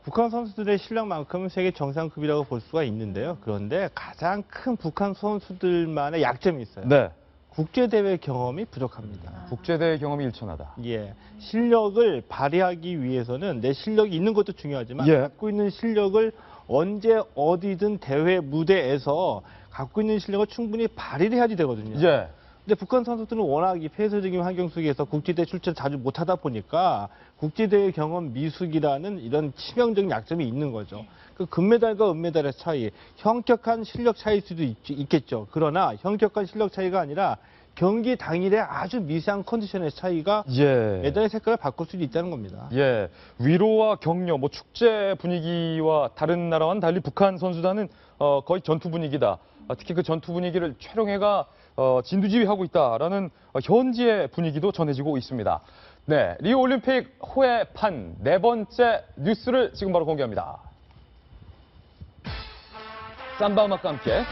북한 선수들의 실력만큼은 세계 정상급이라고 볼 수가 있는데요. 그런데 가장 큰 북한 선수들만의 약점이 있어요. 네. 국제대회 경험이 부족합니다. 국제대회 경험이 일천하다. 예. 실력을 발휘하기 위해서는 내 실력이 있는 것도 중요하지만 예. 갖고 있는 실력을 언제 어디든 대회 무대에서 갖고 있는 실력을 충분히 발휘를 해야지 되거든요. 예. 근데 북한 선수들은 워낙 이 폐쇄적인 환경 속에서 국제대회 출전 자주 못하다 보니까 국제대회 경험 미숙이라는 이런 치명적인 약점이 있는 거죠. 그 금메달과 은메달의 차이, 형격한 실력 차이일 수도 있겠죠. 그러나 형격한 실력 차이가 아니라 경기 당일에 아주 미세한 컨디션의 차이가 예. 메달의 색깔을 바꿀 수도 있다는 겁니다. 예. 위로와 격려, 뭐 축제 분위기와 다른 나라와는 달리 북한 선수단은 거의 전투 분위기다. 특히 그 전투 분위기를 최룡해가 진두지휘하고 있다라는 현지의 분위기도 전해지고 있습니다. 네, 리우 올림픽 호외판 4번째 뉴스를 지금 바로 공개합니다. 삼바 음악과 함께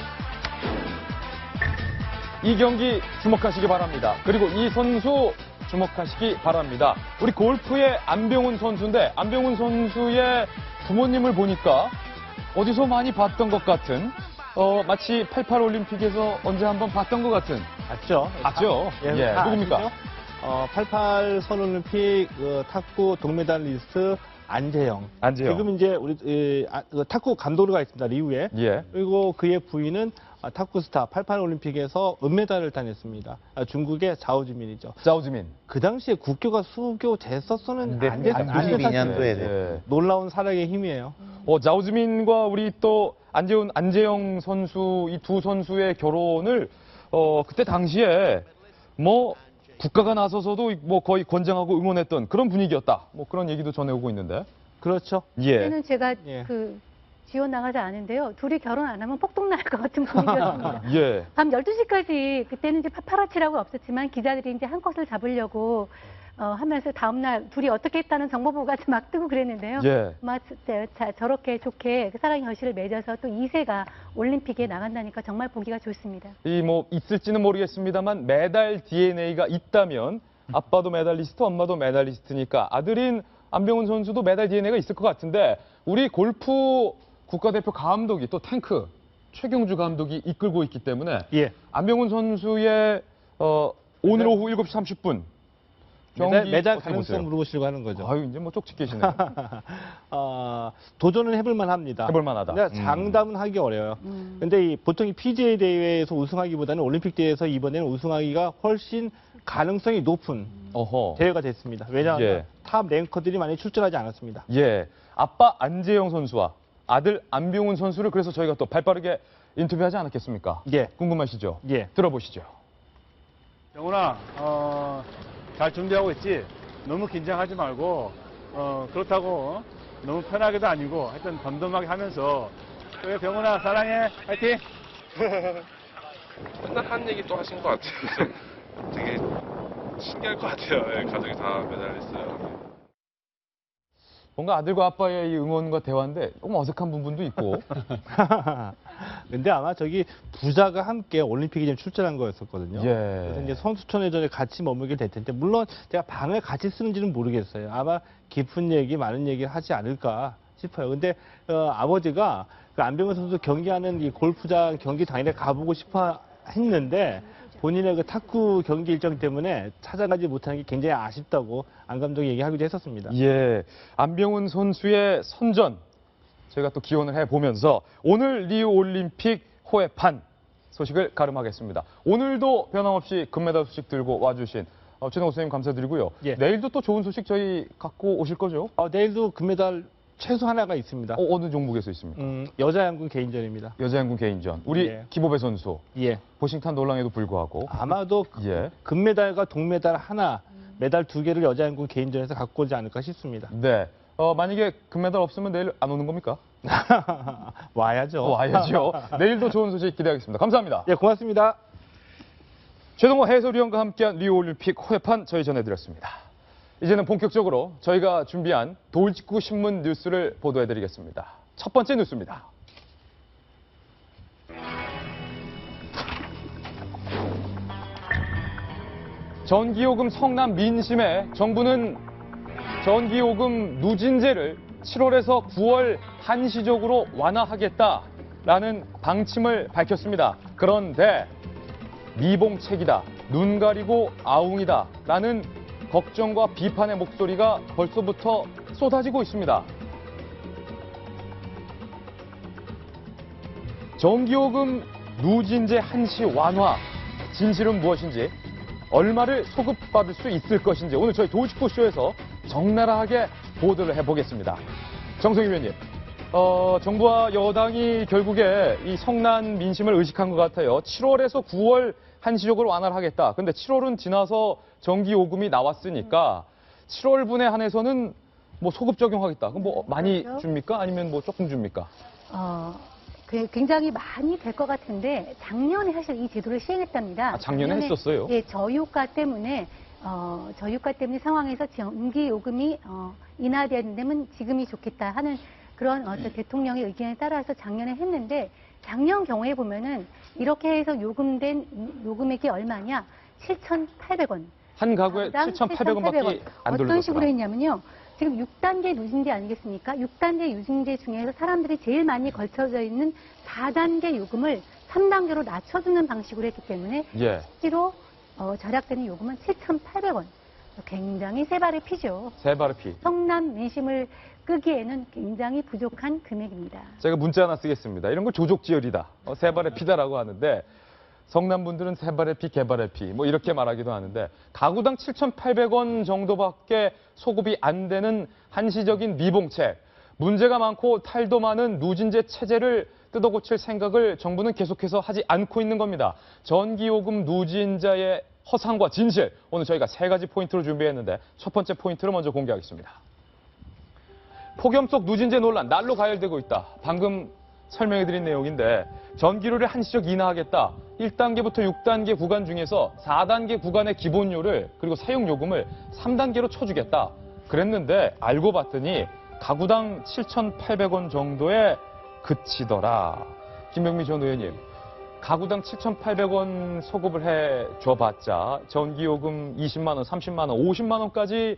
이 경기 주목하시기 바랍니다. 그리고 이 선수 주목하시기 바랍니다. 우리 골프의 안병훈 선수인데 안병훈 선수의 부모님을 보니까 어디서 많이 봤던 것 같은 마치 88 올림픽에서 언제 한번 봤던 것 같은. 맞죠? 맞죠? 예, 다 누굽니까? 아시죠? 88 서울올림픽 탁구 동메달리스트 안재영. 안재영. 지금 이제 우리 탁구 감독으로가 있습니다. 리우에. 예. 그리고 그의 부인은 탁구 스타 88 올림픽에서 은메달을 따냈습니다. 중국의 자오지민이죠. 자오지민. 그 당시에 국교가 수교 됐었어는 안 됐어요. 92년도에 예. 놀라운 사랑의 힘이에요. 자오지민과 우리 또 안재영 선수 이 두 선수의 결혼을 그때 당시에 뭐 국가가 나서서도 뭐 거의 권장하고 응원했던 그런 분위기였다. 뭐 그런 얘기도 전해오고 있는데. 그렇죠. 예. 그때는 제가 예. 지원 나가지 않은데요. 둘이 결혼 안 하면 폭동 날 것 같은 분위기였습니다. 예. 밤 12시까지 그때는 이제 파파라치라고 없었지만 기자들이 이제 한 컷을 잡으려고 하면서 다음날 둘이 어떻게 했다는 정보보고가 막 뜨고 그랬는데요. 예. 저렇게 좋게 사랑의 결실을 맺어서 또 2세가 올림픽에 나간다니까 정말 보기가 좋습니다. 이 뭐 있을지는 모르겠습니다만 메달 DNA가 있다면 아빠도 메달리스트, 엄마도 메달리스트니까 아들인 안병훈 선수도 메달 DNA가 있을 것 같은데 우리 골프 국가대표 감독이 또 탱크 최경주 감독이 이끌고 있기 때문에 예. 안병훈 선수의 오늘 오후 7시 30분 경기 메달 어떻게 가능성 보세요? 물어보시려고 하는 거죠. 아유 이제 뭐 쪽지 계시네요. 도전은 해볼만 합니다. 해볼만 하다. 근데 장담은 하기 어려워요. 근데 보통 이 PGA 대회에서 우승하기보다는 올림픽 대회에서 이번에는 우승하기가 훨씬 가능성이 높은 어허. 대회가 됐습니다. 왜냐하면 예. 탑 랭커들이 많이 출전하지 않았습니다. 예. 아빠 안재영 선수와 아들 안병훈 선수를 그래서 저희가 또 발빠르게 인터뷰하지 않았겠습니까? 예. 궁금하시죠? 예. 들어보시죠. 영훈아, 잘 준비하고 있지? 너무 긴장하지 말고, 그렇다고 너무 편하게도 아니고, 하여튼 덤덤하게 하면서, 그래, 병훈아, 사랑해, 파이팅! 맨날 하는 얘기 또 하신 것 같아요. 되게 신기할 것 같아요. 예, 가족이 다 매달렸어요. 뭔가 아들과 아빠의 이 응원과 대화인데 조금 어색한 부분도 있고. 근데 아마 저기 부자가 함께 올림픽에 좀 출전한 거였었거든요. 예. 그래서 이제 선수촌회전에 같이 머물게 될 텐데 물론 제가 방을 같이 쓰는지는 모르겠어요. 아마 깊은 얘기, 많은 얘기를 하지 않을까 싶어요. 근데 아버지가 그 안병훈 선수 경기하는 이 골프장 경기 당일에 가보고 싶어 했는데 본인의 그 탁구 경기 일정 때문에 찾아가지 못하는 게 굉장히 아쉽다고 안 감독이 얘기하기도 했었습니다. 예. 안병훈 선수의 선전 저희가 또 기원을 해보면서 오늘 리우 올림픽 호외판 소식을 가름하겠습니다. 오늘도 변함없이 금메달 소식 들고 와주신 최동호 선생님 감사드리고요. 예. 내일도 또 좋은 소식 저희 갖고 오실 거죠? 내일도 금메달 최소 하나가 있습니다. 어느 종목에서 있습니까? 여자 양궁 개인전입니다. 여자 양궁 개인전. 우리 예. 기보배 선수. 예. 보싱탄 논란에도 불구하고. 아마도 예. 금메달과 동메달 하나, 메달 2개를 여자 양궁 개인전에서 갖고 오지 않을까 싶습니다. 네. 만약에 금메달 없으면 내일 안 오는 겁니까? 와야죠. 와야죠. 내일도 좋은 소식 기대하겠습니다. 감사합니다. 예, 고맙습니다. 최동호 해설위원과 함께한 리우올림픽 호외판 저희 전해드렸습니다. 이제는 본격적으로 저희가 준비한 돌직구 신문 뉴스를 보도해드리겠습니다. 첫 번째 뉴스입니다. 전기요금 성남 민심에 정부는 전기요금 누진제를 7월에서 9월 한시적으로 완화하겠다라는 방침을 밝혔습니다. 그런데 미봉책이다, 눈 가리고 아웅이다 라는 걱정과 비판의 목소리가 벌써부터 쏟아지고 있습니다. 전기요금 누진제 한시 완화, 진실은 무엇인지, 얼마를 소급받을 수 있을 것인지 오늘 저희 도지코쇼에서 적나라하게 보도를 해보겠습니다. 정성희 위원님, 정부와 여당이 결국에 이 성난 민심을 의식한 것 같아요. 7월에서 9월 한시적으로 완화를 하겠다. 근데 7월은 지나서 전기요금이 나왔으니까 7월분에 한해서는 뭐 소급 적용하겠다. 그럼 뭐 많이 그렇죠. 줍니까? 아니면 뭐 조금 줍니까? 굉장히 많이 될 것 같은데 작년에 사실 이 제도를 시행했답니다. 작년에 했었어요? 예, 저유가 때문에 상황에서 전기 요금이 인하되면 지금이 좋겠다 하는 그런 어떤 대통령의 의견에 따라서 작년에 했는데 작년 경우에 보면은 이렇게 해서 요금액이 얼마냐? 7,800원. 한 가구에 7,800원밖에 안 돌렸더라. 어떤 식으로 했냐면요. 지금 6단계 누진제 아니겠습니까? 6단계 누진제 중에서 사람들이 제일 많이 걸쳐져 있는 4단계 요금을 3단계로 낮춰주는 방식으로 했기 때문에 예. 실제로 절약되는 요금은 7,800원. 굉장히 세 발의 피죠. 세 발의 피. 성남 민심을 끄기에는 굉장히 부족한 금액입니다. 제가 문자 하나 쓰겠습니다. 이런 거 조족지혈이다. 세 발의 피다라고 하는데 성남 분들은 세 발의 피, 개발의 피 뭐 이렇게 말하기도 하는데 가구당 7,800원 정도밖에 소급이 안 되는 한시적인 미봉책. 문제가 많고 탈도 많은 누진제 체제를 뜯어고칠 생각을 정부는 계속해서 하지 않고 있는 겁니다. 전기요금 누진자의 허상과 진실. 오늘 저희가 세 가지 포인트로 준비했는데 첫 번째 포인트를 먼저 공개하겠습니다. 폭염 속 누진제 논란 날로 가열되고 있다. 방금 설명해드린 내용인데 전기료를 한시적 인하하겠다. 1단계부터 6단계 구간 중에서 4단계 구간의 기본료를 그리고 사용요금을 3단계로 쳐주겠다 그랬는데 알고 봤더니 가구당 7,800원 정도에 그치더라. 김병미 전 의원님, 가구당 7,800원 소급을 해 줘봤자 전기요금 20만 원, 30만 원, 50만 원까지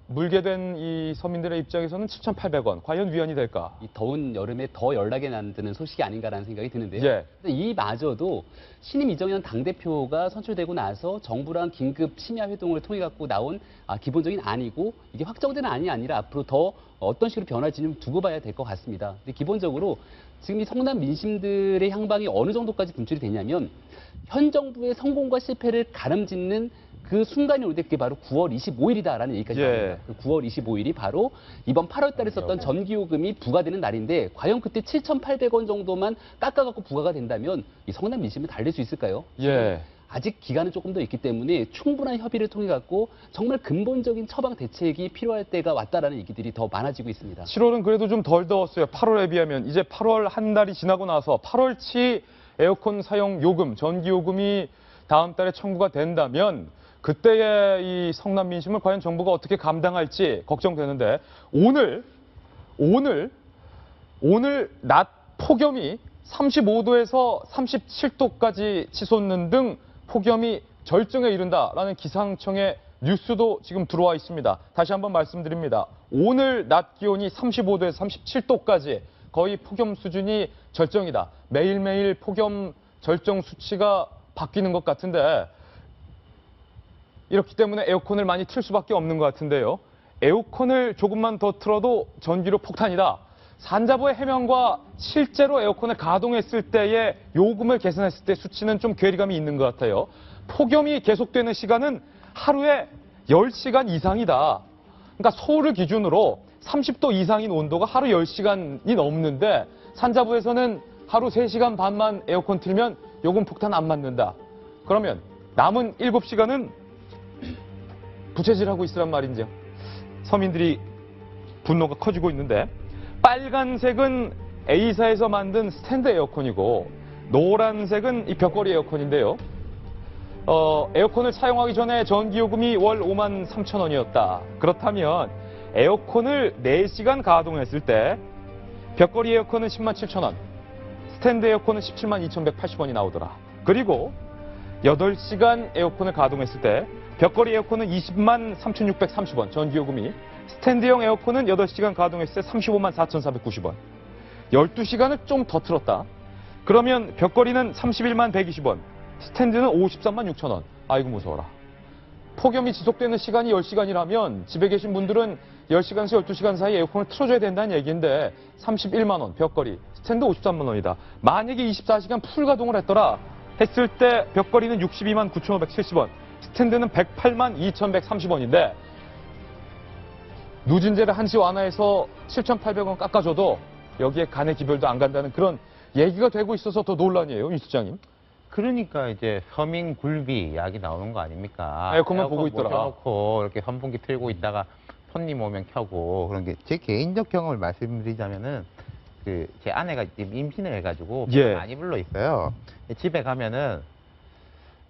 물게 된 이 서민들의 입장에서는 7,800원 과연 위안이 될까? 이 더운 여름에 더 연락이 나는 소식이 아닌가라는 생각이 드는데요. 예. 이마저도 신임 이정현 당대표가 선출되고 나서 정부랑 긴급 심야 회동을 통해 갖고 나온 기본적인 안이고 이게 확정된 안이 아니라 앞으로 더 어떤 식으로 변할지는 두고 봐야 될 것 같습니다. 근데 기본적으로 지금 이 성남 민심들의 향방이 어느 정도까지 분출이 되냐면 현 정부의 성공과 실패를 가름짓는 그 순간이 올 때 그게 바로 9월 25일이다라는 얘기까지 나옵니다. 그 9월 25일이 바로 이번 8월 달에 썼던 전기요금이 부과되는 날인데 과연 그때 7,800원 정도만 깎아갖고 부과가 된다면 이 성남 민심을 달랠 수 있을까요? 예. 아직 기간은 조금 더 있기 때문에 충분한 협의를 통해 갖고 정말 근본적인 처방 대책이 필요할 때가 왔다라는 얘기들이 더 많아지고 있습니다. 7월은 그래도 좀 덜 더웠어요. 8월에 비하면 이제 8월 한 달이 지나고 나서 8월치 에어컨 사용 요금, 전기 요금이 다음 달에 청구가 된다면 그때의 이 성남 민심을 과연 정부가 어떻게 감당할지 걱정되는데 오늘 낮 폭염이 35도에서 37도까지 치솟는 등 폭염이 절정에 이른다라는 기상청의 뉴스도 지금 들어와 있습니다. 다시 한번 말씀드립니다. 오늘 낮 기온이 35도에서 37도까지 거의 폭염 수준이 절정이다. 매일매일 폭염 절정 수치가 바뀌는 것 같은데 이렇기 때문에 에어컨을 많이 틀 수밖에 없는 것 같은데요. 에어컨을 조금만 더 틀어도 전기료 폭탄이다. 산자부의 해명과 실제로 에어컨을 가동했을 때의 요금을 계산했을 때 수치는 좀 괴리감이 있는 것 같아요. 폭염이 계속되는 시간은 하루에 10시간 이상이다. 그러니까 서울을 기준으로 30도 이상인 온도가 하루 10시간이 넘는데 산자부에서는 하루 3시간 반만 에어컨 틀면 요금 폭탄 안 맞는다. 그러면 남은 7시간은 부채질하고 있으란 말인지요. 서민들이 분노가 커지고 있는데 빨간색은 A사에서 만든 스탠드 에어컨이고 노란색은 이 벽걸이 에어컨인데요. 에어컨을 사용하기 전에 전기요금이 월 5만 3천 원이었다. 그렇다면 에어컨을 4시간 가동했을 때 벽걸이 에어컨은 10만 7천 원, 스탠드 에어컨은 17만 2,180원이 나오더라. 그리고 8시간 에어컨을 가동했을 때 벽걸이 에어컨은 20만 3,630원 전기요금이, 스탠드형 에어컨은 8시간 가동했을 때 35만 4,490원. 12시간을 좀 더 틀었다. 그러면 벽걸이는 31만 120원, 스탠드는 53만 6천 원. 아이고 무서워라. 폭염이 지속되는 시간이 10시간이라면 집에 계신 분들은 10시간에서 12시간 사이 에어컨을 틀어줘야 된다는 얘기인데 31만 원 벽걸이, 스탠드 53만 원이다. 만약에 24시간 풀 가동을 했을 때 벽걸이는 62만 9,570원, 스탠드는 108만 2,130원인데 누진제를 한시 완화해서 7,800원 깎아줘도 여기에 간의 기별도 안 간다는 그런 얘기가 되고 있어서 더 논란이에요, 유 시장님. 그러니까 이제 서민 굴비 이야기 나오는 거 아닙니까? 에어컨만 보고 있더라. 모셔놓고 이렇게 선풍기 틀고 있다가 손님 오면 켜고 그런 게 제 개인적 경험을 말씀드리자면은 제 아내가 지금 임신을 해가지고 많이 불러 있어요. 집에 가면은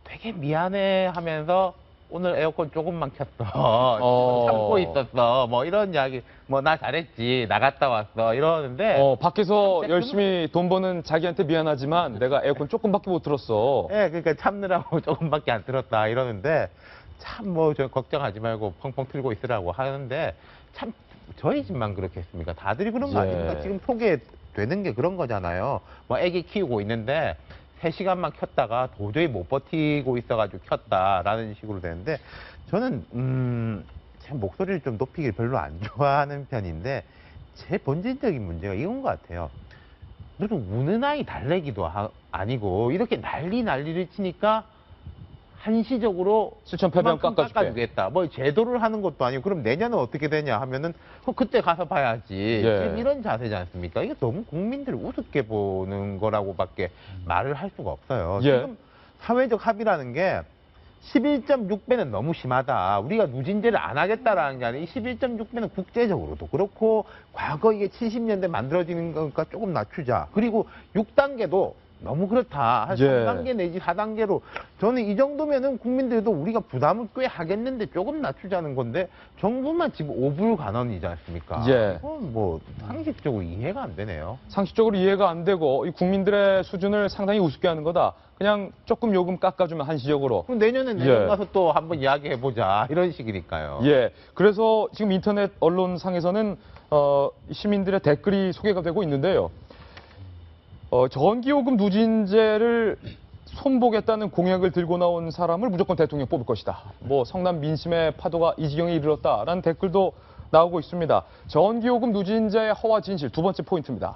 되게 미안해 하면서 오늘 에어컨 조금만 켰어. 참고 있었어. 뭐 이런 이야기, 뭐 나 잘했지. 나갔다 왔어. 이러는데. 밖에서 열심히 돈 버는 자기한테 미안하지만 내가 에어컨 조금밖에 못 틀었어. 네, 그러니까 참느라고 조금밖에 안 틀었다. 이러는데 참 뭐 저 걱정하지 말고 펑펑 틀고 있으라고 하는데 참 저희 집만 그렇게 했습니까? 다들이 그런 거 아닙니까? 지금 소개되는 게 그런 거잖아요. 뭐 애기 키우고 있는데 3시간만 켰다가 도저히 못 버티고 있어가지고 켰다라는 식으로 되는데 저는 제 목소리를 좀 높이길 별로 안 좋아하는 편인데 제 본질적인 문제가 이건 것 같아요. 무슨 우는 아이 달래기도 아니고 이렇게 난리를 치니까 한시적으로 7,800원 깎아주겠다. 뭐 제도를 하는 것도 아니고 그럼 내년은 어떻게 되냐 하면은 그때 가서 봐야지. 지금 이런 자세지 않습니까? 이게 너무 국민들을 우습게 보는 거라고밖에 말을 할 수가 없어요. 지금 사회적 합의라는 게 11.6배는 너무 심하다. 우리가 누진제를 안 하겠다라는 게 아니라 이 11.6배는 국제적으로도 그렇고 과거 이게 70년대 만들어지는 거니까 조금 낮추자. 그리고 6단계도 너무 그렇다. 한 예. 3단계 내지 4단계로. 저는 이 정도면은 국민들도 우리가 부담을 꽤 하겠는데 조금 낮추자는 건데 정부만 지금 오불간언이지 않습니까? 예. 그건 뭐 상식적으로 이해가 안 되네요. 상식적으로 이해가 안 되고 이 국민들의 수준을 상당히 우습게 하는 거다. 그냥 조금 요금 깎아주면 한시적으로. 그럼 내년 가서 또 한번 이야기해보자. 이런 식이니까요. 예. 그래서 지금 인터넷 언론상에서는 시민들의 댓글이 소개가 되고 있는데요. 전기요금 누진제를 손보겠다는 공약을 들고 나온 사람을 무조건 대통령 뽑을 것이다. 뭐 성남 민심의 파도가 이 지경에 이르렀다라는 댓글도 나오고 있습니다. 전기요금 누진제의 허와 진실 두 번째 포인트입니다.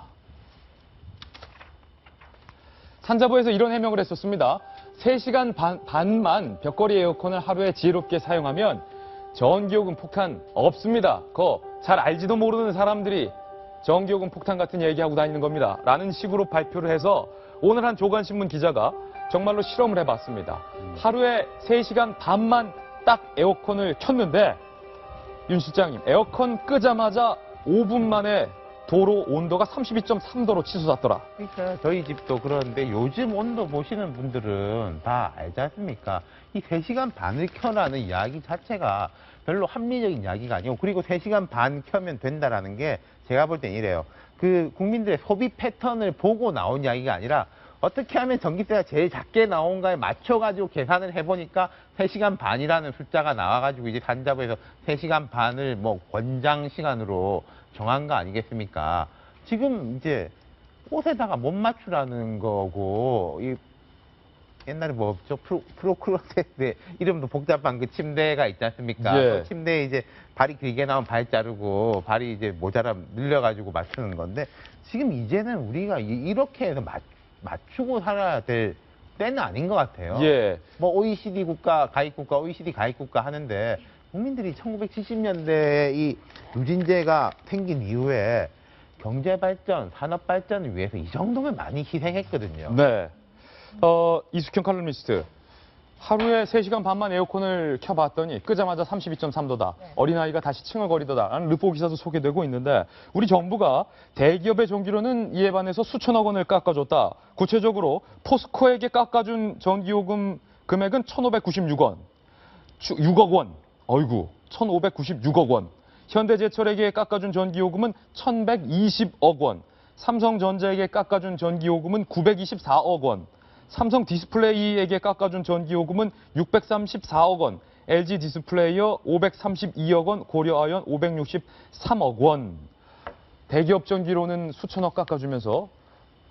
산자부에서 이런 해명을 했었습니다. 3시간 반만 벽걸이 에어컨을 하루에 지혜롭게 사용하면 전기요금 폭탄 없습니다. 그거 잘 알지도 모르는 사람들이 전기요금 폭탄 같은 얘기하고 다니는 겁니다. 라는 식으로 발표를 해서 오늘 한 조간신문 기자가 정말로 실험을 해봤습니다. 하루에 3시간 반만 딱 에어컨을 켰는데 윤 실장님, 에어컨 끄자마자 5분 만에 도로 온도가 32.3도로 치솟았더라. 그러니까 저희 집도 그런데 요즘 온도 보시는 분들은 다 알지 않습니까? 이 3시간 반을 켜라는 이야기 자체가 별로 합리적인 이야기가 아니고, 그리고 3시간 반 켜면 된다라는 게 제가 볼 땐 이래요. 그 국민들의 소비 패턴을 보고 나온 이야기가 아니라 어떻게 하면 전기세가 제일 작게 나온가에 맞춰가지고 계산을 해보니까 3시간 반이라는 숫자가 나와가지고 이제 산자부에서 3시간 반을 뭐 권장 시간으로 정한 거 아니겠습니까? 지금 이제 옷에다가 못 맞추라는 거고, 이 옛날에 뭐 저 프로크로세트 이름도 복잡한 그 침대가 있지 않습니까? 예. 그 침대에 이제 발이 길게 나오면 발 자르고 발이 이제 모자람 늘려가지고 맞추는 건데, 지금 이제는 우리가 이렇게 해서 맞추고 살아야 될 때는 아닌 것 같아요. 예. 뭐 OECD 국가, 가입 국가, OECD 가입 국가 하는데 국민들이 1970년대에 이 누진제가 생긴 이후에 경제 발전, 산업 발전을 위해서 이 정도면 많이 희생했거든요. 네. 이숙현 칼럼니스트. 하루에 3시간 반만 에어컨을 켜봤더니 끄자마자 32.3도다. 네. 어린아이가 다시 칭얼거리더다라는 르포 기사도 소개되고 있는데, 우리 정부가 대기업의 전기료는 이에 반해서 수천억 원을 깎아줬다. 구체적으로 포스코에게 깎아준 전기요금 금액은 1,596원. 6억 원. 어이구, 1,596억 원. 현대제철에게 깎아준 전기요금은 1,120억 원. 삼성전자에게 깎아준 전기요금은 924억 원. 삼성 디스플레이에게 깎아준 전기요금은 634억 원, LG 디스플레이어 532억 원, 고려아연 563억 원. 대기업 전기료는 수천억 깎아주면서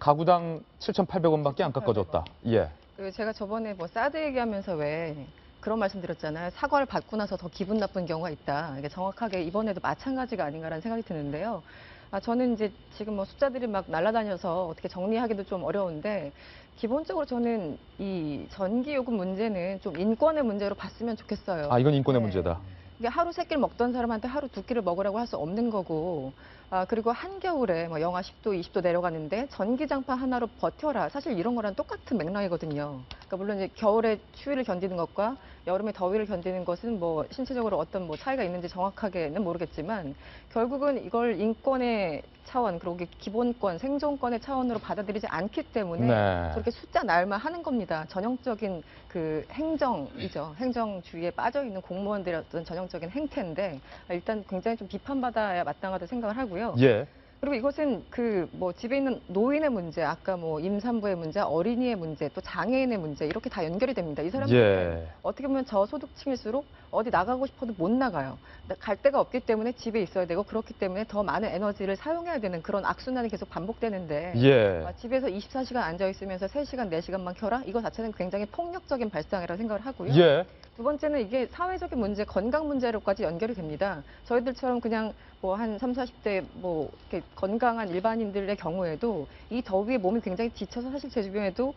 가구당 7,800원밖에 안 깎아줬다. 예. 제가 저번에 뭐 사드 얘기하면서 왜 그런 말씀 드렸잖아요. 사과를 받고 나서 더 기분 나쁜 경우가 있다. 이게 정확하게 이번에도 마찬가지가 아닌가라는 생각이 드는데요. 저는 이제 지금 뭐 숫자들이 막 날아다녀서 어떻게 정리하기도 좀 어려운데, 기본적으로 저는 이 전기요금 문제는 좀 인권의 문제로 봤으면 좋겠어요. 이건 인권의 네. 문제다. 이게 하루 3끼를 먹던 사람한테 하루 2끼를 먹으라고 할 수 없는 거고, 그리고 한겨울에 뭐 영하 10도, 20도 내려가는데 전기장판 하나로 버텨라. 사실 이런 거랑 똑같은 맥락이거든요. 그러니까 물론 이제 겨울에 추위를 견디는 것과 여름에 더위를 견디는 것은 뭐 신체적으로 어떤 뭐 차이가 있는지 정확하게는 모르겠지만, 결국은 이걸 인권의 차원, 그리고 기본권, 생존권의 차원으로 받아들이지 않기 때문에 네. 저렇게 숫자 날만 하는 겁니다. 전형적인 그 행정이죠. 행정주의에 빠져 있는 공무원들의 어떤 전형적인 행태인데, 일단 굉장히 좀 비판받아야 마땅하다고 생각을 하고요. 예. 그리고 이것은 그 뭐 집에 있는 노인의 문제, 아까 뭐 임산부의 문제, 어린이의 문제, 또 장애인의 문제, 이렇게 다 연결이 됩니다. 이 사람들 예. 어떻게 보면 저소득층일수록 어디 나가고 싶어도 못 나가요. 갈 데가 없기 때문에 집에 있어야 되고, 그렇기 때문에 더 많은 에너지를 사용해야 되는 그런 악순환이 계속 반복되는데, 예. 집에서 24시간 앉아 있으면서 3시간, 4시간만 켜라? 이거 자체는 굉장히 폭력적인 발상이라고 생각을 하고요. 예. 두 번째는 이게 사회적인 문제, 건강 문제로까지 연결이 됩니다. 저희들처럼 그냥 뭐 한 30, 40대 뭐 이렇게 건강한 일반인들의 경우에도 이 더위에 몸이 굉장히 지쳐서, 사실 제 주변에도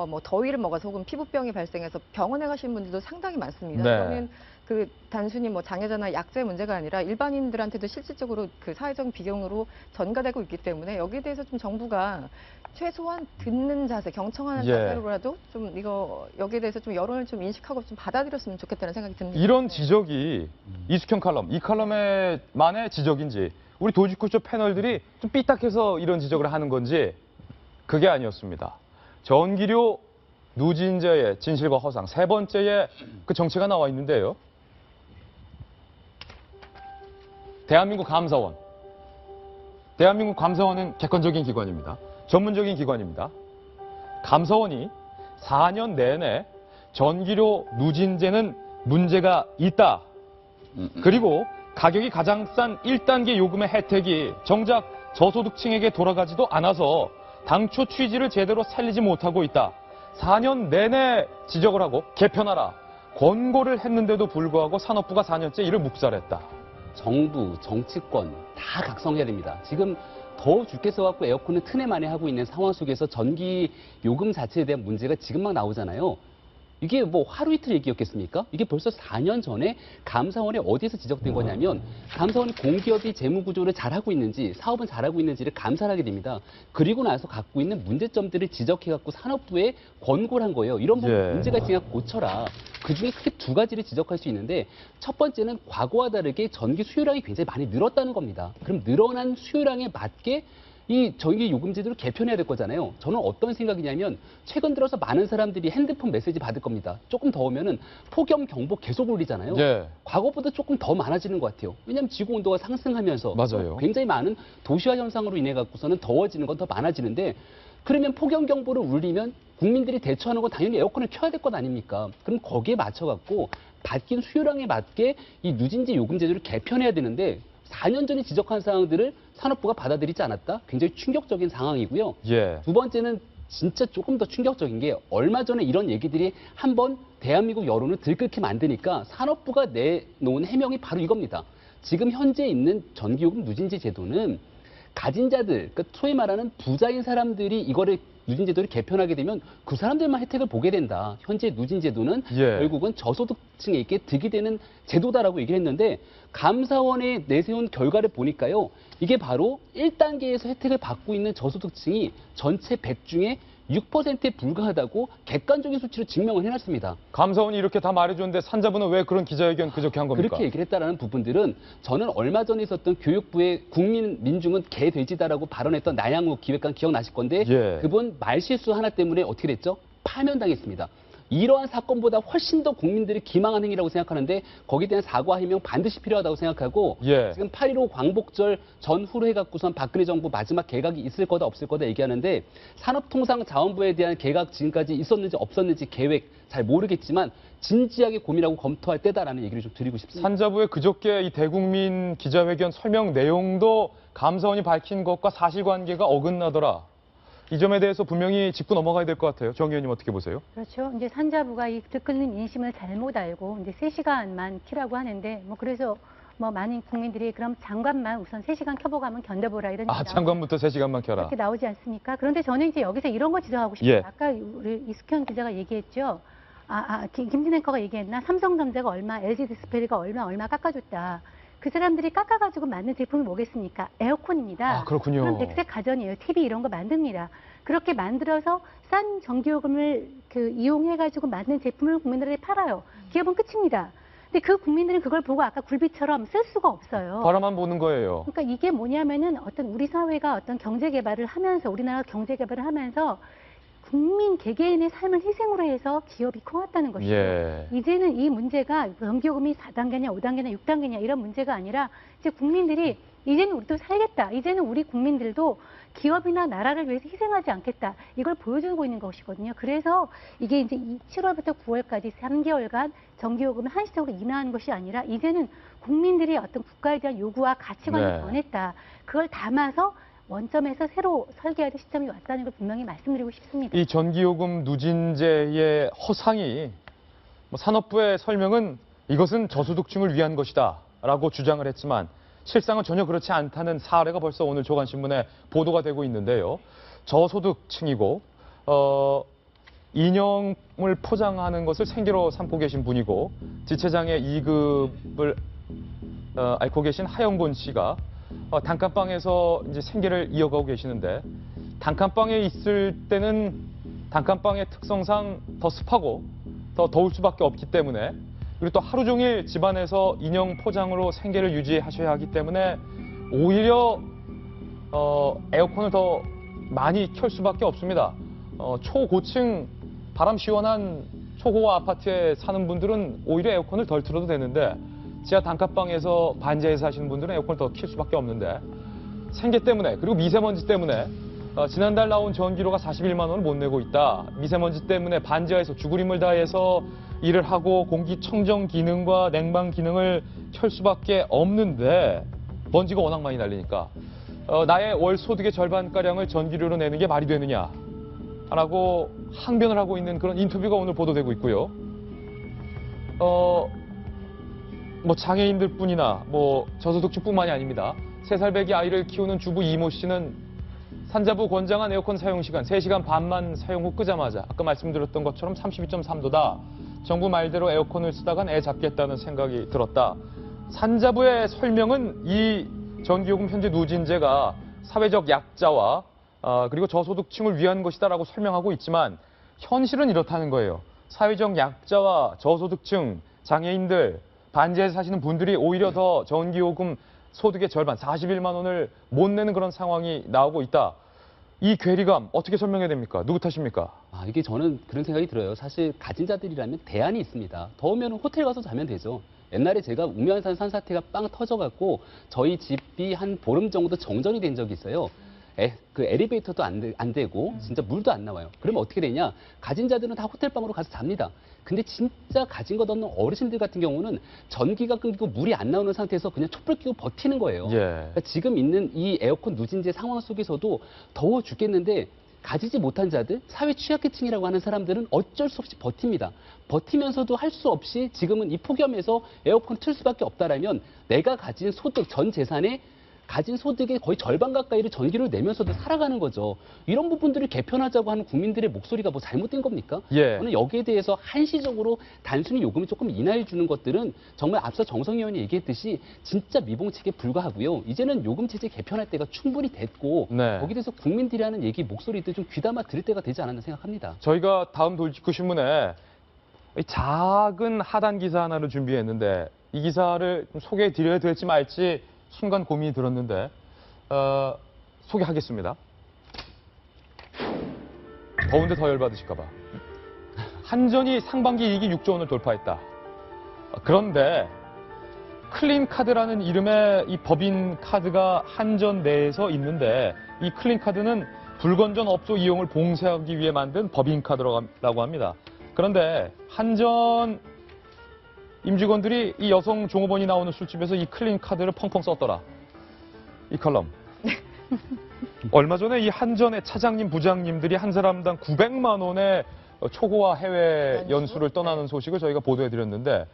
뭐 더위를 먹어서 혹은 피부병이 발생해서 병원에 가신 분들도 상당히 많습니다. 네. 그러면 그 단순히 뭐 장애자나 약자의 문제가 아니라 일반인들한테도 실질적으로 그 사회적 비용으로 전가되고 있기 때문에, 여기에 대해서 좀 정부가 최소한 듣는 자세, 경청하는 예. 자세로라도 좀 이거 여기에 대해서 좀 여론을 좀 인식하고 좀 받아들였으면 좋겠다는 생각이 듭니다. 이런 지적이 이숙현 칼럼, 이 칼럼의 만의 지적인지, 우리 도지쿠쇼 패널들이 좀 삐딱해서 이런 지적을 하는 건지, 그게 아니었습니다. 전기료 누진제의 진실과 허상, 세 번째의 그 정체가 나와 있는데요. 대한민국 감사원. 대한민국 감사원은 객관적인 기관입니다. 전문적인 기관입니다. 감사원이 4년 내내 전기료 누진제는 문제가 있다. 그리고 가격이 가장 싼 1단계 요금의 혜택이 정작 저소득층에게 돌아가지도 않아서 당초 취지를 제대로 살리지 못하고 있다. 4년 내내 지적을 하고 개편하라. 권고를 했는데도 불구하고 산업부가 4년째 이를 묵살했다. 정부, 정치권 다 각성해야 됩니다. 지금 더워 죽겠어 갖고 에어컨을 튼에 만에 하고 있는 상황 속에서 전기 요금 자체에 대한 문제가 지금 막 나오잖아요. 이게 뭐 하루 이틀 얘기였겠습니까? 이게 벌써 4년 전에 감사원에 어디에서 지적된 거냐면 감사원이 공기업이 재무 구조를 잘하고 있는지 사업은 잘하고 있는지를 감사를 하게 됩니다. 그리고 나서 갖고 있는 문제점들을 지적해 갖고 산업부에 권고를 한 거예요. 이런 문제가 있으니까 고쳐라. 그중에 크게 두 가지를 지적할 수 있는데 첫 번째는 과거와 다르게 전기 수요량이 굉장히 많이 늘었다는 겁니다. 그럼 늘어난 수요량에 맞게 이 전기 요금 제도를 개편해야 될 거잖아요. 저는 어떤 생각이냐면 최근 들어서 많은 사람들이 핸드폰 메시지 받을 겁니다. 조금 더우면은 폭염 경보 계속 울리잖아요. 예. 과거보다 조금 더 많아지는 것 같아요. 왜냐하면 지구 온도가 상승하면서 맞아요. 굉장히 많은 도시화 현상으로 인해 갖고서는 더워지는 건 더 많아지는데 그러면 폭염 경보를 울리면 국민들이 대처하는 건 당연히 에어컨을 켜야 될 것 아닙니까? 그럼 거기에 맞춰 갖고 바뀐 수요량에 맞게 이 누진제 요금 제도를 개편해야 되는데 4년 전에 지적한 사항들을 산업부가 받아들이지 않았다? 굉장히 충격적인 상황이고요. 예. 두 번째는 진짜 조금 더 충격적인 게 얼마 전에 이런 얘기들이 한번 대한민국 여론을 들끓게 만드니까 산업부가 내놓은 해명이 바로 이겁니다. 지금 현재 있는 전기요금 누진제 제도는 가진 자들, 그러니까 소위 말하는 부자인 사람들이 이거를 누진제도를 개편하게 되면 그 사람들만 혜택을 보게 된다. 현재 누진제도는 결국은 저소득층에게 득이 되는 제도다라고 얘기를 했는데 감사원에 내세운 결과를 보니까요. 이게 바로 1단계에서 혜택을 받고 있는 저소득층이 전체 100 중에 6%에 불과하다고 객관적인 수치로 증명을 해놨습니다. 감사원이 이렇게 다 말해줬는데 산자부는 왜 그런 기자회견 그저께 한 겁니까? 그렇게 얘기를 했다라는 부분들은 저는 얼마 전에 있었던 교육부의 민중은 개돼지다라고 발언했던 나양욱 기획관 기억나실 건데 그분 말실수 하나 때문에 어떻게 됐죠? 파면당했습니다. 이러한 사건보다 훨씬 더 국민들이 기망한 행위라고 생각하는데 거기에 대한 사과 해명 반드시 필요하다고 생각하고 지금 8.15 광복절 전후로 해갖고선 박근혜 정부 마지막 개각이 있을 거다 없을 거다 얘기하는데 산업통상자원부에 대한 개각 지금까지 있었는지 없었는지 계획 잘 모르겠지만 진지하게 고민하고 검토할 때다라는 얘기를 좀 드리고 싶습니다. 산자부의 그저께 이 대국민 기자회견 설명 내용도 감사원이 밝힌 것과 사실관계가 어긋나더라. 이 점에 대해서 분명히 짚고 넘어가야 될 것 같아요. 정 의원님 어떻게 보세요? 그렇죠. 이제 산자부가 이 들끓는 인심을 잘못 알고 이제 3시간만 키라고 하는데 뭐 그래서 뭐 많은 국민들이 그럼 장관만 우선 3시간 켜보고 하면 견뎌보라 이런 아, 장관부터 3시간만 켜라. 그렇게 나오지 않습니까? 그런데 저는 이제 여기서 이런 거 지적하고 싶어요. 아까 우리 이숙현 기자가 얘기했죠. 김진 앵커가 얘기했나? 삼성전자가 얼마, LG디스플레이가 얼마 깎아줬다. 그 사람들이 깎아가지고 만든 제품이 뭐겠습니까? 에어컨입니다. 아, 그렇군요. 그럼 백색 가전이에요. TV 이런 거 만듭니다. 그렇게 만들어서 싼 전기요금을 이용해가지고 만든 제품을 국민들에게 팔아요. 기업은 끝입니다. 근데 그 국민들은 그걸 보고 아까 굴비처럼 쓸 수가 없어요. 바라만 보는 거예요. 그러니까 이게 뭐냐면은 어떤 우리 사회가 어떤 경제 개발을 하면서 우리나라가 경제 개발을 하면서 국민 개개인의 삶을 희생으로 해서 기업이 커왔다는 것이죠. 이제는 이 문제가 전기요금이 4단계냐 5단계냐 6단계냐 이런 문제가 아니라 이제 국민들이 이제는 우리도 살겠다. 이제는 우리 국민들도 기업이나 나라를 위해서 희생하지 않겠다. 이걸 보여주고 있는 것이거든요. 그래서 이게 이제 7월부터 9월까지 3개월간 전기요금을 한시적으로 인하하는 것이 아니라 이제는 국민들이 어떤 국가에 대한 요구와 가치관을 변했다. 그걸 담아서 원점에서 새로 설계해야 될 시점이 왔다는 걸 분명히 말씀드리고 싶습니다. 이 전기요금 누진제의 허상이 산업부의 설명은 이것은 저소득층을 위한 것이다 라고 주장을 했지만 실상은 전혀 그렇지 않다는 사례가 벌써 오늘 조간신문에 보도가 되고 있는데요. 저소득층이고 인형을 포장하는 것을 생계로 삼고 계신 분이고 지체장애 2급을 앓고 계신 하영곤 씨가 단칸방에서 이제 생계를 이어가고 계시는데 단칸방에 있을 때는 단칸방의 특성상 더 습하고 더 더울 수밖에 없기 때문에 그리고 또 하루 종일 집안에서 인형 포장으로 생계를 유지하셔야 하기 때문에 오히려 에어컨을 더 많이 켤 수밖에 없습니다. 초고층 바람 시원한 초고가 아파트에 사는 분들은 오히려 에어컨을 덜 틀어도 되는데 지하 단칸방에서 반지하에서 사시는 분들은 에어컨을 더 킬 수밖에 없는데 생계 때문에 그리고 미세먼지 때문에 지난달 나온 전기료가 41만 원을 못 내고 있다. 미세먼지 때문에 반지하에서 죽을 힘을 다해서 일을 하고 공기청정 기능과 냉방 기능을 켤 수밖에 없는데 먼지가 워낙 많이 날리니까 나의 월 소득의 절반가량을 전기료로 내는 게 말이 되느냐 라고 항변을 하고 있는 그런 인터뷰가 오늘 보도되고 있고요. 뭐 장애인들뿐이나 뭐 저소득층뿐만이 아닙니다. 3살 배기 아이를 키우는 주부 이모 씨는 산자부 권장한 에어컨 사용 시간 3시간 반만 사용 후 끄자마자 아까 말씀드렸던 것처럼 32.3도다. 정부 말대로 에어컨을 쓰다간 애 잡겠다는 생각이 들었다. 산자부의 설명은 이 전기요금 현재 누진제가 사회적 약자와 그리고 저소득층을 위한 것이다라고 설명하고 있지만 현실은 이렇다는 거예요. 사회적 약자와 저소득층, 장애인들, 반지하에 사시는 분들이 오히려 더 전기요금 소득의 절반, 41만 원을 못 내는 그런 상황이 나오고 있다. 이 괴리감 어떻게 설명해야 됩니까? 누구 탓입니까? 이게 저는 그런 생각이 들어요. 사실 가진 자들이라면 대안이 있습니다. 더우면 호텔 가서 자면 되죠. 옛날에 제가 우면산 산사태가 빵 터져갖고 저희 집이 한 보름 정도 정전이 된 적이 있어요. 그 엘리베이터도 안 되고 진짜 물도 안 나와요. 그러면 어떻게 되냐? 가진 자들은 다 호텔방으로 가서 잡니다. 근데 진짜 가진 것 없는 어르신들 같은 경우는 전기가 끊기고 물이 안 나오는 상태에서 그냥 촛불 켜고 버티는 거예요. 그러니까 지금 있는 이 에어컨 누진제 상황 속에서도 더워 죽겠는데 가지지 못한 자들, 사회 취약계층이라고 하는 사람들은 어쩔 수 없이 버팁니다. 버티면서도 할 수 없이 지금은 이 폭염에서 에어컨 틀 수밖에 없다라면 내가 가진 소득, 전 재산에 가진 소득의 거의 절반 가까이를 전기를 내면서도 살아가는 거죠. 이런 부분들을 개편하자고 하는 국민들의 목소리가 뭐 잘못된 겁니까? 저는 여기에 대해서 한시적으로 단순히 요금을 조금 인하해 주는 것들은 정말 앞서 정성 의원이 얘기했듯이 진짜 미봉책에 불과하고요. 이제는 요금 체제 개편할 때가 충분히 됐고 거기에 대해서 국민들이 하는 얘기 목소리도 좀 귀담아 들을 때가 되지 않았나 생각합니다. 저희가 다음 돌직구 신문에 작은 하단 기사 하나를 준비했는데 이 기사를 좀 소개해 드려야 될지 말지 순간 고민이 들었는데 소개하겠습니다. 더운데 더 열받으실까 봐. 한전이 상반기 이익이 6조 원을 돌파했다. 그런데 클린카드라는 이름의 이 법인카드가 한전 내에서 있는데 이 클린카드는 불건전 업소 이용을 봉쇄하기 위해 만든 법인카드라고 합니다. 그런데 한전 임직원들이 이 여성 종업원이 나오는 술집에서 이 클린 카드를 펑펑 썼더라. 이 칼럼. 얼마 전에 이 한전의 차장님, 부장님들이 한 사람당 900만 원의 초고와 해외 연수를 떠나는 소식을 저희가 보도해드렸는데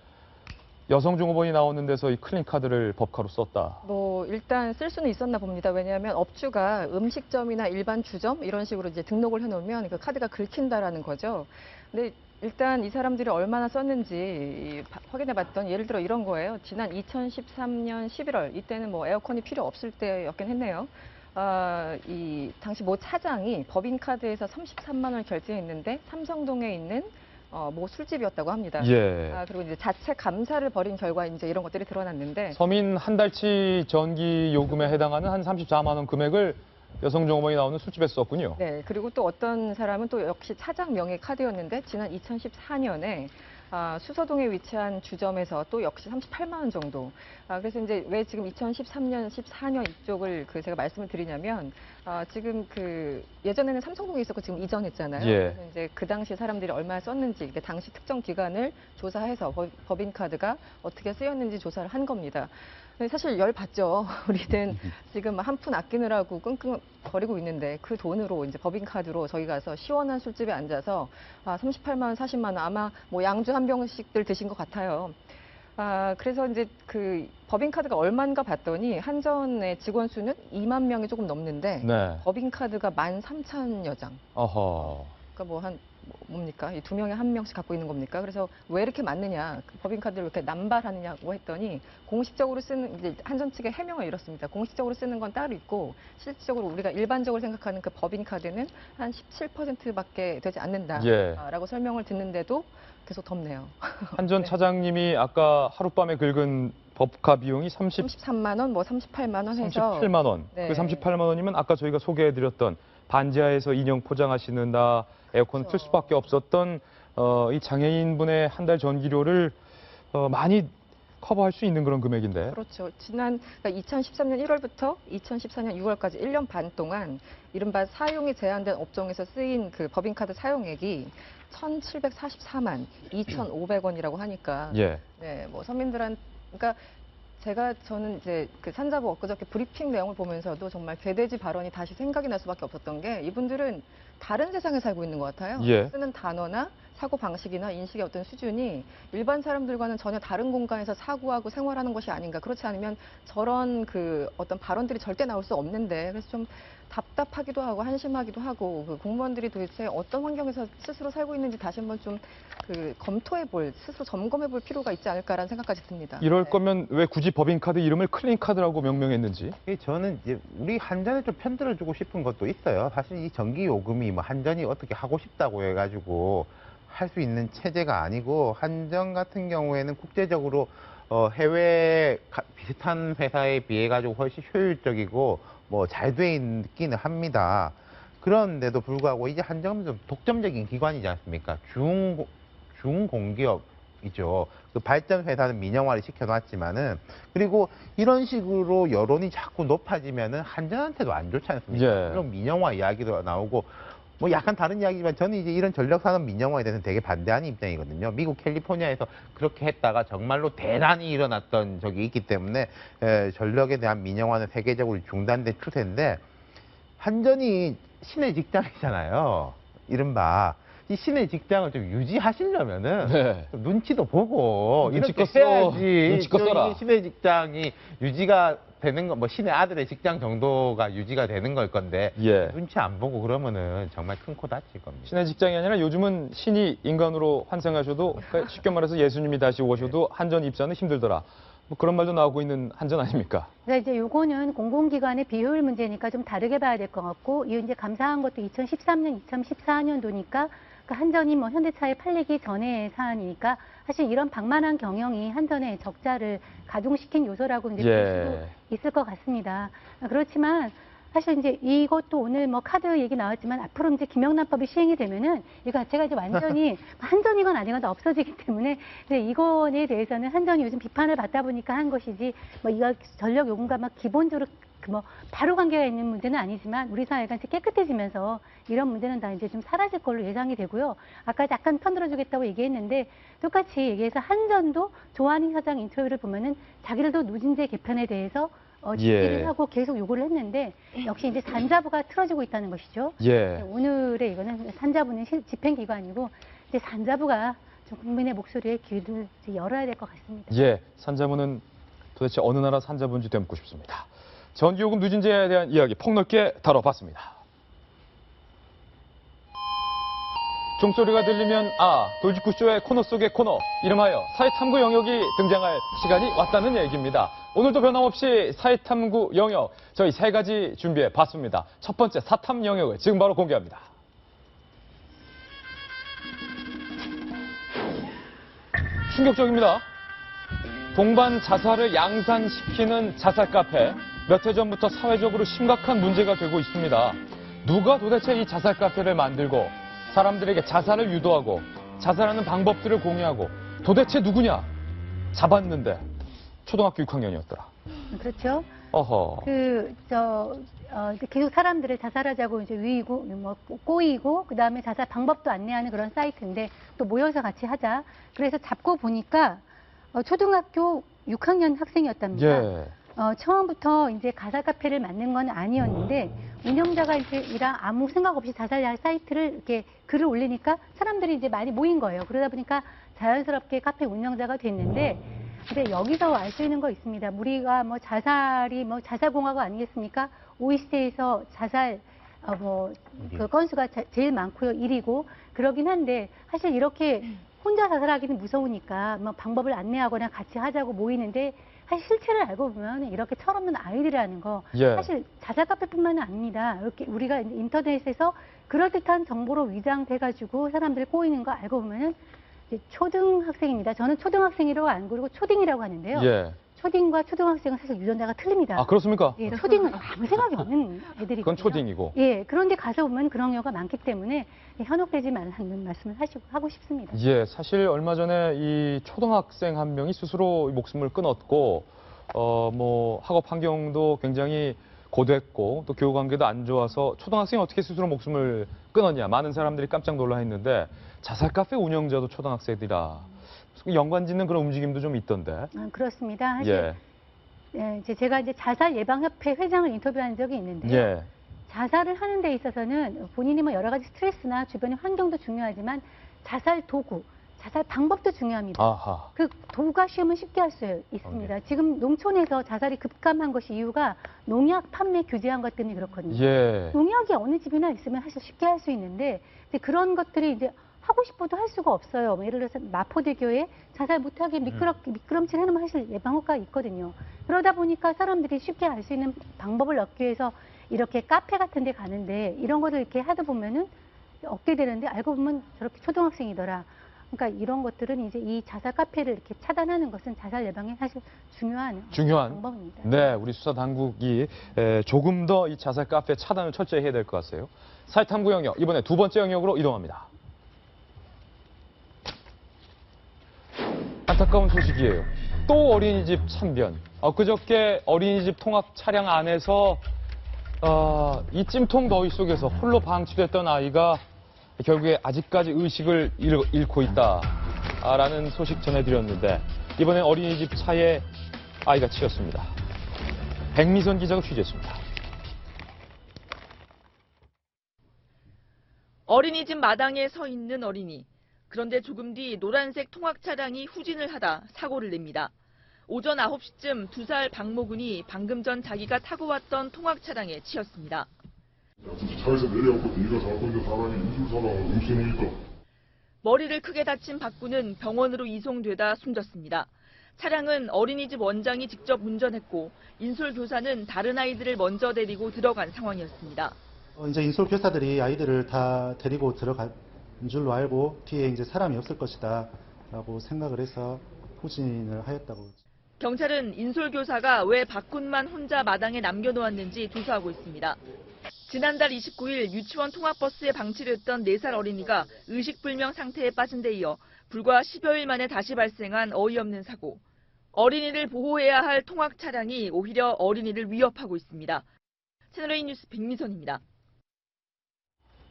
여성 종업원이 나오는 데서 이 클린 카드를 법카로 썼다. 뭐 일단 쓸 수는 있었나 봅니다. 왜냐하면 업주가 음식점이나 일반 주점 이런 식으로 이제 등록을 해놓으면 그 카드가 긁힌다라는 거죠. 근데 일단 이 사람들이 얼마나 썼는지 확인해봤더니 예를 들어 이런 거예요. 지난 2013년 11월 이때는 뭐 에어컨이 필요 없을 때였긴 했네요. 이 당시 모 차장이 법인카드에서 33만 원을 결제했는데 삼성동에 있는 모 술집이었다고 합니다. 그리고 이제 자체 감사를 벌인 결과 이제 이런 것들이 드러났는데 서민 한 달치 전기 요금에 해당하는 한 34만 원 금액을 여성 종업원이 나오는 술집에서 썼군요. 네, 그리고 또 어떤 사람은 또 역시 차장 명의 카드였는데 지난 2014년에 수서동에 위치한 주점에서 또 역시 38만 원 정도. 그래서 이제 왜 지금 2013년, 14년 이쪽을 제가 말씀을 드리냐면 지금 예전에는 삼성동에 있었고 지금 이전했잖아요. 그래서 이제 그 당시 사람들이 얼마나 썼는지 당시 특정 기간을 조사해서 법인카드가 어떻게 쓰였는지 조사를 한 겁니다. 사실 열 받죠. 우리는 지금 한 푼 아끼느라고 끙끙 거리고 있는데 그 돈으로 이제 법인카드로 저희 가서 시원한 술집에 앉아서 38만 원, 40만 원 아마 뭐 양주 한 병씩들 드신 것 같아요. 그래서 이제 법인카드가 얼마인가 봤더니 한전의 직원 수는 2만 명이 조금 넘는데 법인카드가 13,000여 장. 그러니까 뭡니까? 이 2명에 1명씩 갖고 있는 겁니까? 그래서 왜 이렇게 많느냐? 법인카드를 왜 이렇게 남발하느냐고 했더니 공식적으로 쓰는, 이제 한전 측의 해명을 이렇습니다. 공식적으로 쓰는 건 따로 있고 실질적으로 우리가 일반적으로 생각하는 그 법인카드는 한 17%밖에 되지 않는다라고 설명을 듣는데도 계속 덥네요. 한전 차장님이 아까 하룻밤에 긁은 법카 비용이 33만 원, 뭐 38만 원 해서 38만 원. 그 38만 원이면 아까 저희가 소개해드렸던 반지하에서 인형 포장하시는다 에어컨 틀 수밖에 없었던 이 장애인분의 한 달 전기료를 많이 커버할 수 있는 그런 금액인데. 그렇죠. 지난 2013년 1월부터 2014년 6월까지 1년 반 동안 이른바 사용이 제한된 업종에서 쓰인 그 법인카드 사용액이 1,744만 2,500원이라고 하니까 예. 네, 뭐 그러니까 저는 이제 그 산자부 엊그저께 브리핑 내용을 보면서도 정말 개돼지 발언이 다시 생각이 날 수밖에 없었던 게 이분들은 다른 세상에 살고 있는 것 같아요. 예. 쓰는 단어나 사고 방식이나 인식의 어떤 수준이 일반 사람들과는 전혀 다른 공간에서 사고하고 생활하는 것이 아닌가. 그렇지 않으면 저런 그 어떤 발언들이 절대 나올 수 없는데 그래서 좀 답답하기도 하고 한심하기도 하고 그 공무원들이 도대체 어떤 환경에서 스스로 살고 있는지 다시 한번 좀 그 검토해볼 스스로 점검해볼 필요가 있지 않을까라는 생각까지 듭니다. 이럴 네. 거면 왜 굳이 법인카드 이름을 클린카드라고 명명했는지. 저는 이제 우리 한전에 좀 편들어주고 싶은 것도 있어요. 사실 이 전기 요금이 뭐 한전이 어떻게 하고 싶다고 해가지고 할 수 있는 체제가 아니고 한전 같은 경우에는 국제적으로 해외 비슷한 회사에 비해 가지고 훨씬 효율적이고 뭐 잘 돼 있기는 합니다. 그런데도 불구하고 이제 한전은 좀 독점적인 기관이지 않습니까? 중공기업이죠. 그 발전 회사는 민영화를 시켜놨지만은 그리고 이런 식으로 여론이 자꾸 높아지면은 한전한테도 안 좋지 않습니까? 예. 그럼 민영화 이야기도 나오고 뭐 약간 다른 이야기지만 저는 이제 이런 전력산업 민영화에 대해서는 되게 반대하는 입장이거든요. 미국 캘리포니아에서 그렇게 했다가 정말로 대란이 일어났던 적이 있기 때문에 전력에 대한 민영화는 세계적으로 중단된 추세인데 한전이 신의 직장이잖아요. 이른바. 이 신의 직장을 좀 유지하시려면은 네. 좀 눈치도 보고 눈치껏 이렇게 해야지. 눈치껏 써라. 이게 신의 직장이 유지가 되는 거, 뭐 신의 아들의 직장 정도가 유지가 되는 걸 건데 예. 눈치 안 보고 그러면은 정말 큰 코 다칠 겁니다. 신의 직장이 아니라 요즘은 신이 인간으로 환생하셔도 그러니까 쉽게 말해서 예수님이 다시 오셔도 한전 입사는 힘들더라. 뭐 그런 말도 나오고 있는 한전 아닙니까? 그래서 이제 요거는 공공기관의 비효율 문제니까 좀 다르게 봐야 될 것 같고, 이 이제 감사한 것도 2013년, 2014년도니까 그 한전이 뭐 현대차에 팔리기 전의 사안이니까 사실 이런 방만한 경영이 한전의 적자를 가중시킨 요소라고 이제 볼 수도 있을 것 같습니다. 그렇지만 사실 이제 이것도 오늘 뭐 카드 얘기 나왔지만 앞으로 이제 김영란법이 시행이 되면은 이거 자체가 이제 완전히 한전이건 아니건 다 없어지기 때문에 이거에 대해서는 한전이 요즘 비판을 받다 보니까 한 것이지 뭐 이거 전력 요금과 막 기본적으로 뭐 바로 관계가 있는 문제는 아니지만 우리 사회가 이제 깨끗해지면서 이런 문제는 다 이제 좀 사라질 걸로 예상이 되고요. 아까 약간 편들어주겠다고 얘기했는데 똑같이 얘기해서 한전도 조한희 사장 인터뷰를 보면은 자기들도 누진제 개편에 대해서 지지를 하고 계속 요구를 했는데 역시 이제 산자부가 틀어지고 있다는 것이죠. 오늘의 이거는 산자부는 집행기관이고 이제 산자부가 좀 국민의 목소리에 귀를 열어야 될 것 같습니다. 예, 산자부는 도대체 어느 나라 산자부인지 되묻고 싶습니다. 전기요금 누진제에 대한 이야기 폭넓게 다뤄봤습니다. 종소리가 들리면 돌직구쇼의 코너 속의 코너, 이름하여 사회탐구 영역이 등장할 시간이 왔다는 얘기입니다. 오늘도 변함없이 사회탐구 영역 저희 세 가지 준비해 봤습니다. 첫 번째 사탐 영역을 지금 바로 공개합니다. 충격적입니다. 동반 자살을 양산시키는 자살 카페. 몇 해 전부터 사회적으로 심각한 문제가 되고 있습니다. 누가 도대체 이 자살 카페를 만들고 사람들에게 자살을 유도하고 자살하는 방법들을 공유하고 도대체 누구냐? 잡았는데 초등학교 6학년이었더라. 그렇죠. 어허. 계속 사람들을 자살하자고 이제 위이고, 뭐, 꼬이고, 그 다음에 자살 방법도 안내하는 그런 사이트인데 또 모여서 같이 하자. 그래서 잡고 보니까 초등학교 6학년 학생이었답니다. 처음부터 이제 가사 카페를 만든 건 아니었는데 운영자가 이제 아무 생각 없이 자살 사이트를 이렇게 글을 올리니까 사람들이 이제 많이 모인 거예요. 그러다 보니까 자연스럽게 카페 운영자가 됐는데 이제 여기서 알 수 있는 거 있습니다. 우리가 뭐 자살이 뭐 자살공화국 아니겠습니까? OECD에서 자살 그 건수가 제일 많고요. 1위고 그러긴 한데 사실 이렇게 혼자 자살하기는 무서우니까 뭐 방법을 안내하거나 같이 하자고 모이는데 사실 실체를 알고 보면 이렇게 철없는 아이들이라는 거 사실 자살 카페뿐만은 아닙니다. 이렇게 우리가 인터넷에서 그럴듯한 정보로 위장돼가지고 사람들이 꼬이는 거 알고 보면은 초등학생입니다. 저는 초등학생이라고 안 그러고 초딩이라고 하는데요. 초딩과 초등학생은 사실 유전자가 틀립니다. 아, 그렇습니까? 예, 초딩은 아무 생각이 없는 애들이거든요. 그건 초딩이고. 예, 그런데 가서 보면 그런 경우가 많기 때문에 현혹되지 말라는 말씀을 하고 싶습니다. 예, 사실 얼마 전에 이 초등학생 한 명이 스스로 목숨을 끊었고, 뭐 학업 환경도 굉장히 고됐고 또 교우 관계도 안 좋아서 초등학생이 어떻게 스스로 목숨을 끊었냐, 많은 사람들이 깜짝 놀라했는데 자살 카페 운영자도 초등학생들이라 연관짓는 그런 움직임도 좀 있던데. 그렇습니다. 사실 제가 이제 자살 예방협회 회장을 인터뷰한 적이 있는데요. 예. 자살을 하는 데 있어서는 본인이 뭐 여러 가지 스트레스나 주변의 환경도 중요하지만 자살 도구, 자살 방법도 중요합니다. 아하. 그 도구가 쉬우면 쉽게 할 수 있습니다. 지금 농촌에서 자살이 급감한 것이 이유가 농약 판매 규제한 것 때문에 그렇거든요. 예. 농약이 어느 집이나 있으면 사실 쉽게 할 수 있는데 이제 그런 것들이 이제 하고 싶어도 할 수가 없어요. 뭐 예를 들어서 마포대교에 자살 못하게 미끄럼칠 해놓으면 사실 예방효과가 있거든요. 그러다 보니까 사람들이 쉽게 알 수 있는 방법을 얻기 위해서 이렇게 카페 같은 데 가는데 이런 거를 이렇게 하다 보면은 얻게 되는데 알고 보면 저렇게 초등학생이더라. 그러니까 이런 것들은 이제 이 자살 카페를 이렇게 차단하는 것은 자살 예방에 사실 중요한 방법입니다. 네, 우리 수사 당국이 조금 더 이 자살 카페 차단을 철저히 해야 될 것 같아요. 사이탐구 영역, 이번에 두 번째 영역으로 이동합니다. 안타까운 소식이에요. 또 어린이집 참변. 그저께 어린이집 통학 차량 안에서 이 찜통 더위 속에서 홀로 방치됐던 아이가 결국에 아직까지 의식을 잃고 있다라는 소식 전해드렸는데 이번엔 어린이집 차에 아이가 치였습니다. 백미선 기자가 취재했습니다. 어린이집 마당에 서 있는 어린이. 그런데 조금 뒤 노란색 통학 차량이 후진을 하다 사고를 냅니다. 오전 9시쯤 2살 박모군이 방금 전 자기가 타고 왔던 통학 차량에 치였습니다. 차에서 내려갖고 네가 잡고 있는 사람이 인술사랑 음수니까. 머리를 크게 다친 박군은 병원으로 이송되다 숨졌습니다. 차량은 어린이집 원장이 직접 운전했고 인솔교사는 다른 아이들을 먼저 데리고 들어간 상황이었습니다. 이제 인솔교사들이 아이들을 다 데리고 들어간 줄로 알고 뒤에 이제 사람이 없을 것이다 라고 생각을 해서 후진을 하였다고. 경찰은 인솔교사가 왜 박군만 혼자 마당에 남겨놓았는지 조사하고 있습니다. 지난달 29일 유치원 통학버스에 방치됐던 4살 어린이가 의식불명 상태에 빠진 데 이어 불과 10여일 만에 다시 발생한 어이없는 사고. 어린이를 보호해야 할 통학 차량이 오히려 어린이를 위협하고 있습니다. 채널A 뉴스 백미선입니다.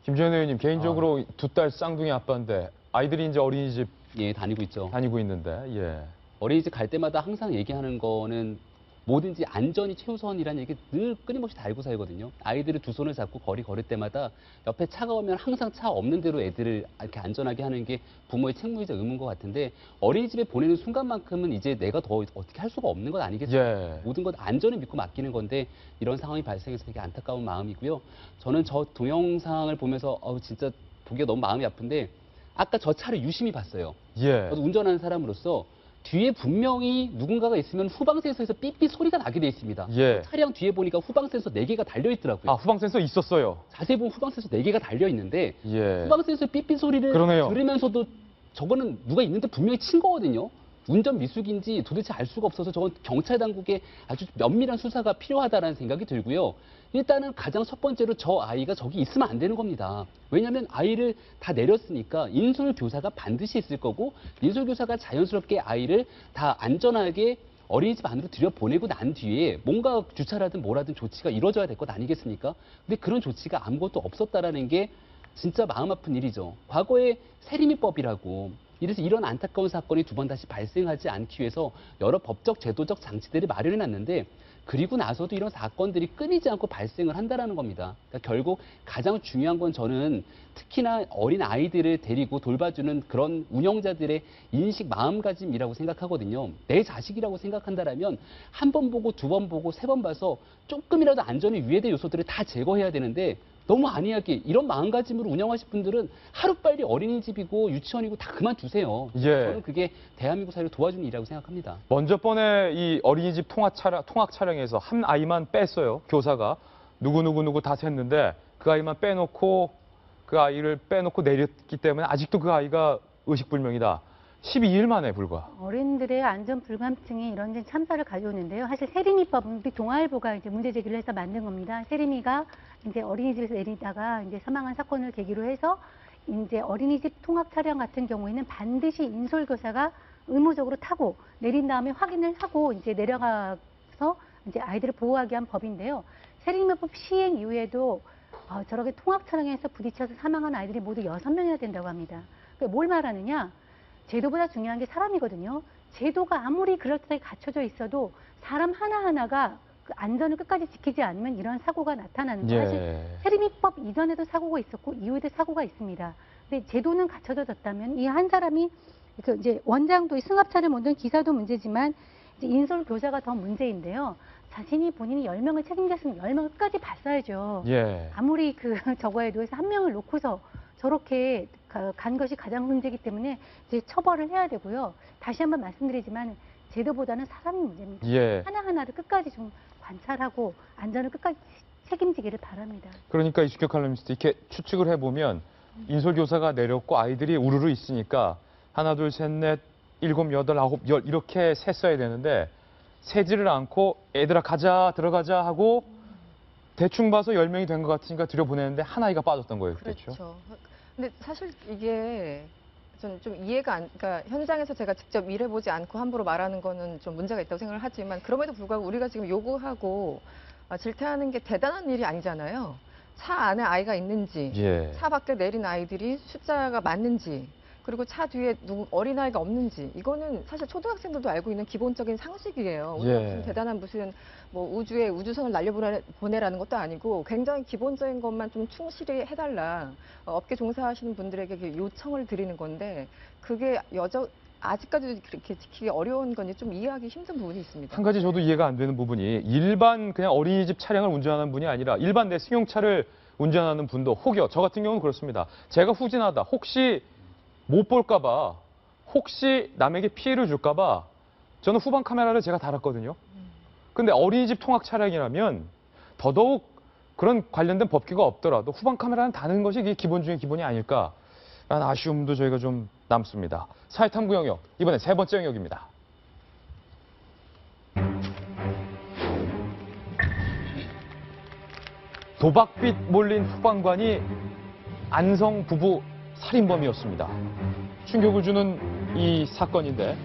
김주현 의원님, 개인적으로 2딸 쌍둥이 아빠인데 아이들이 이제 어린이집 다니고 있죠. 다니고 있는데, 예. 어린이집 갈 때마다 항상 얘기하는 거는 뭐든지 안전이 최우선이라는 얘기 늘 끊임없이 달고 살거든요. 아이들을 두 손을 잡고 거리 걸을 때마다 옆에 차가 오면 항상 차 없는 대로 애들을 이렇게 안전하게 하는 게 부모의 책무이자 의무인 것 같은데 어린이집에 보내는 순간만큼은 이제 내가 더 어떻게 할 수가 없는 것 아니겠습니까? 예. 모든 것 안전을 믿고 맡기는 건데 이런 상황이 발생해서 되게 안타까운 마음이고요. 저는 저 동영상을 보면서 진짜 보기가 너무 마음이 아픈데 아까 저 차를 유심히 봤어요. 예. 저도 운전하는 사람으로서 뒤에 분명히 누군가가 있으면 후방 센서에서 삐삐 소리가 나게 돼 있습니다. 예. 차량 뒤에 보니까 후방 센서 4개가 달려 있더라고요. 아, 후방 센서 있었어요. 자세히 보면 후방 센서 4개가 달려 있는데 예. 후방 센서 삐삐 소리를 그러네요. 들으면서도 저거는 누가 있는데 분명히 친 거거든요. 운전 미숙인지 도대체 알 수가 없어서 저건 경찰 당국의 아주 면밀한 수사가 필요하다는 생각이 들고요. 일단은 가장 첫 번째로 저 아이가 저기 있으면 안 되는 겁니다. 왜냐하면 아이를 다 내렸으니까 인솔교사가 반드시 있을 거고 인솔교사가 자연스럽게 아이를 다 안전하게 어린이집 안으로 들여보내고 난 뒤에 뭔가 주차라든 뭐라든 조치가 이루어져야 될 것 아니겠습니까? 근데 그런 조치가 아무것도 없었다라는 게 진짜 마음 아픈 일이죠. 과거에 세리미법이라고 이래서 이런 안타까운 사건이 두 번 다시 발생하지 않기 위해서 여러 법적 제도적 장치들을 마련해놨는데 그리고 나서도 이런 사건들이 끊이지 않고 발생을 한다는 겁니다. 그러니까 결국 가장 중요한 건 저는 특히나 어린 아이들을 데리고 돌봐주는 그런 운영자들의 인식 마음가짐이라고 생각하거든요. 내 자식이라고 생각한다라면 한 번 보고 두 번 보고 세 번 봐서 조금이라도 안전이 위해될 요소들을 다 제거해야 되는데 너무 안이하게 이런 마음가짐으로 운영하실 분들은 하루빨리 어린이집이고 유치원이고 다 그만두세요. 예. 저는 그게 대한민국 사회를 도와주는 일이라고 생각합니다. 먼저 번에 이 어린이집 통학 차량에서 한 아이만 뺐어요. 교사가. 누구 다 샜는데 그 아이만 빼놓고 내렸기 때문에 아직도 그 아이가 의식불명이다. 12일 만에 불과. 어린들의 안전 불감증이 이런 참사를 가져오는데요. 사실 세리미법은 우리 동아일보가 이제 문제 제기를 해서 만든 겁니다. 세리미가 이제 어린이집에서 내리다가 이제 사망한 사건을 계기로 해서 이제 어린이집 통학 차량 같은 경우에는 반드시 인솔교사가 의무적으로 타고 내린 다음에 확인을 하고 이제 내려가서 이제 아이들을 보호하기 위한 법인데요. 세리미법 시행 이후에도 저렇게 통학 차량에서 부딪혀서 사망한 아이들이 모두 6명이나 된다고 합니다. 그러니까 뭘 말하느냐? 제도보다 중요한 게 사람이거든요. 제도가 아무리 그럴듯하게 갖춰져 있어도 사람 하나하나가 그 안전을 끝까지 지키지 않으면 이런 사고가 나타나는 거예요. 사실 세리미법 이전에도 사고가 있었고 이후에도 사고가 있습니다. 근데 제도는 갖춰졌다면 이 한 사람이 이제 원장도 승합차를 몬던 기사도 문제지만 이제 인솔 교사가 더 문제인데요. 자신이 본인이 10명을 책임졌으면 10명을 끝까지 봤어야죠. 아무리 저거에도 해서 한 명을 놓고서 저렇게 간 것이 가장 문제이기 때문에 이제 처벌을 해야 되고요. 다시 한번 말씀드리지만 제도보다는 사람이 문제입니다. 하나하나를 끝까지 좀 관찰하고 안전을 끝까지 책임지기를 바랍니다. 그러니까 이수경 칼럼니스트 이렇게 추측을 해보면 인솔교사가 내렸고 아이들이 우르르 있으니까 하나, 둘, 셋, 넷, 일곱, 여덟, 아홉, 열 이렇게 셌어야 되는데 세지를 않고 애들아 가자 들어가자 하고 대충 봐서 10명이 된 것 같으니까 들여보내는데 한 아이가 빠졌던 거예요. 그렇죠. 근데 사실 이게 저는 좀 이해가 그러니까 현장에서 제가 직접 일해보지 않고 함부로 말하는 거는 좀 문제가 있다고 생각을 하지만 그럼에도 불구하고 우리가 지금 요구하고 질타하는 게 대단한 일이 아니잖아요. 차 안에 아이가 있는지, 차 밖에 내린 아이들이 숫자가 맞는지, 그리고 차 뒤에 어린아이가 없는지, 이거는 사실 초등학생들도 알고 있는 기본적인 상식이에요. 우리가 무슨 대단한 뭐 우주에 우주선을 날려보내라는 것도 아니고 굉장히 기본적인 것만 좀 충실히 해달라. 업계 종사하시는 분들에게 요청을 드리는 건데 그게 아직까지도 그렇게 지키기 어려운 건지 좀 이해하기 힘든 부분이 있습니다. 한 가지 저도 이해가 안 되는 부분이 일반 그냥 어린이집 차량을 운전하는 분이 아니라 일반 내 승용차를 운전하는 분도 혹여 저 같은 경우는 그렇습니다. 제가 후진하다 혹시 못 볼까 봐 혹시 남에게 피해를 줄까 봐 저는 후방 카메라를 제가 달았거든요. 근데 어린이집 통학 차량이라면 더더욱 그런 관련된 법규가 없더라도 후방 카메라는 다는 것이 이게 기본 중에 기본이 아닐까라는 아쉬움도 저희가 좀 남습니다. 사회탐구 영역, 이번엔 3번째 영역입니다. 도박빚 몰린 소방관이 안성 부부 살인범이었습니다. 충격을 주는 이 사건인데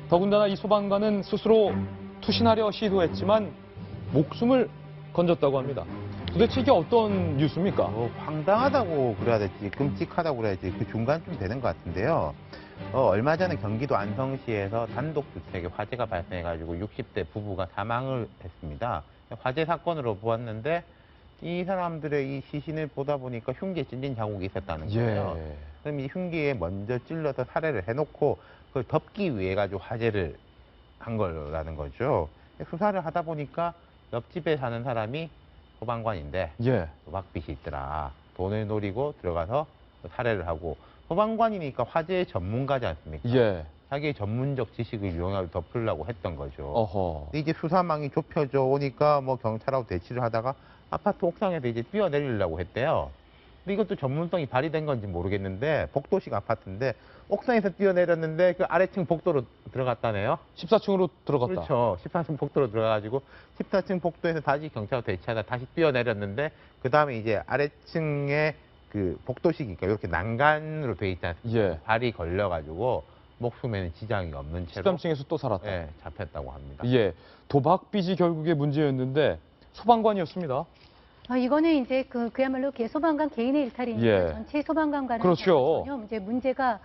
더군다나 이 소방관은 스스로 투신하려 시도했지만 목숨을 건졌다고 합니다. 도대체 이게 어떤 뉴스입니까? 황당하다고 그래야 될지 끔찍하다고 그래야 될지 그 중간쯤 되는 것 같은데요. 얼마 전에 경기도 안성시에서 단독주택에 화재가 발생해가지고 60대 부부가 사망을 했습니다. 화재 사건으로 보았는데 이 사람들의 이 시신을 보다 보니까 흉기에 찔린 자국이 있었다는 거예요. 그럼 이 흉기에 먼저 찔러서 살해를 해놓고 그걸 덮기 위해 가지고 화재를 한 거라는 거죠. 수사를 하다 보니까 옆집에 사는 사람이 소방관인데 도박빚이 있더라. 돈을 노리고 들어가서 살해를 하고 소방관이니까 화재 전문가지 않습니까? 자기의 전문적 지식을 이용하고 덮으려고 했던 거죠. 근데 이제 수사망이 좁혀져 오니까 뭐 경찰하고 대치를 하다가 아파트 옥상에서 이제 뛰어내리려고 했대요. 근데 이것도 전문성이 발휘된 건지 모르겠는데 복도식 아파트인데 옥상에서 뛰어내렸는데 그 아래층 복도로 들어갔다네요. 14층으로 들어갔다. 그렇죠. 14층 복도로 들어가가지고 14층 복도에서 다시 경찰하고 대치하다 다시 뛰어내렸는데 그 다음에 이제 아래층에 그 복도식이니까 이렇게 난간으로 돼 있지 않습니까? 발이 걸려가지고 목숨에는 지장이 없는 채로 13층에서 또 살았다. 잡혔다고 합니다. 도박빚이 결국에 문제였는데 소방관이었습니다. 이거는 이제 그야말로 소방관 개인의 일탈이니까 전체 소방관과는 전혀 이제 문제가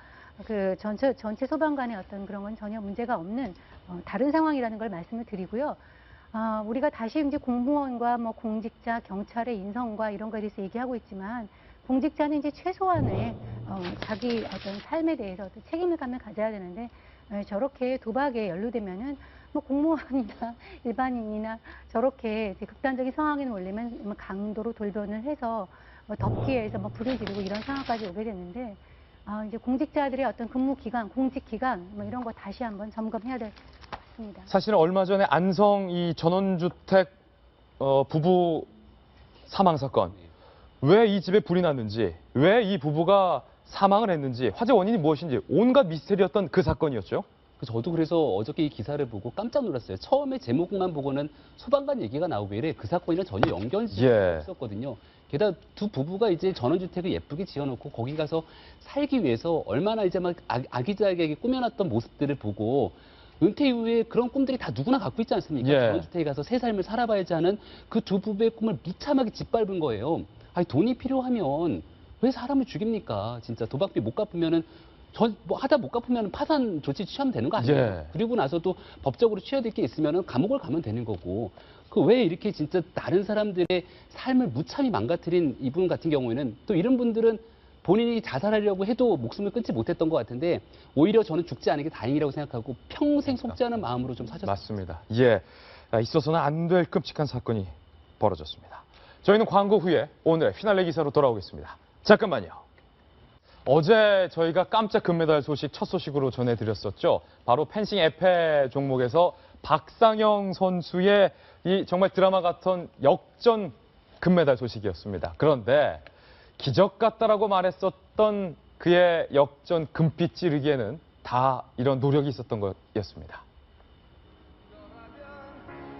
전체 소방관의 어떤 그런 건 전혀 문제가 없는 다른 상황이라는 걸 말씀을 드리고요. 우리가 다시 이제 공무원과 뭐 공직자, 경찰의 인성과 이런 거에 대해서 얘기하고 있지만 공직자는 이제 최소한의 자기 어떤 삶에 대해서 어떤 책임감을 가져야 되는데 저렇게 도박에 연루되면은 뭐 공무원이나 일반인이나 저렇게 이제 극단적인 상황에 몰리면 강도로 돌변을 해서 덮기에 뭐 불을 지르고 이런 상황까지 오게 되는데 이제 공직자들의 어떤 근무 기간, 공직 기간 뭐 이런 거 다시 한번 점검해야 될 것 같습니다. 사실은 얼마 전에 안성 이 전원주택 부부 사망 사건 왜 이 집에 불이 났는지, 왜 이 부부가 사망을 했는지, 화재 원인이 무엇인지 온갖 미스터리였던 그 사건이었죠. 저도 그래서 어저께 이 기사를 보고 깜짝 놀랐어요. 처음에 제목만 보고는 소방관 얘기가 나오고 이래 그 사건이랑 전혀 연결이 없었거든요. 게다가 두 부부가 이제 전원주택을 예쁘게 지어놓고 거기 가서 살기 위해서 얼마나 이제 막 아기자기하게 꾸며놨던 모습들을 보고 은퇴 이후에 그런 꿈들이 다 누구나 갖고 있지 않습니까? 전원주택에 가서 새 삶을 살아봐야지 하는 그 두 부부의 꿈을 무참하게 짓밟은 거예요. 아니 돈이 필요하면 왜 사람을 죽입니까? 진짜 도박비 못 갚으면은 뭐 하다 못 갚으면 파산 조치 취하면 되는 거 아니에요? 그리고 나서도 법적으로 취해야 될 게 있으면 감옥을 가면 되는 거고. 그 왜 이렇게 진짜 다른 사람들의 삶을 무참히 망가뜨린 이분 같은 경우에는 또 이런 분들은 본인이 자살하려고 해도 목숨을 끊지 못했던 것 같은데 오히려 저는 죽지 않은 게 다행이라고 생각하고 평생 속지 않은 마음으로 좀 사셨습니다. 맞습니다. 있어서는 안 될 끔찍한 사건이 벌어졌습니다. 저희는 광고 후에 오늘의 피날레 기사로 돌아오겠습니다. 잠깐만요. 어제 저희가 깜짝 금메달 소식 첫 소식으로 전해드렸었죠. 바로 펜싱 에페 종목에서 박상영 선수의 이 정말 드라마 같은 역전 금메달 소식이었습니다. 그런데 기적 같다라고 말했었던 그의 역전 금빛 찌르기에는 다 이런 노력이 있었던 거였습니다.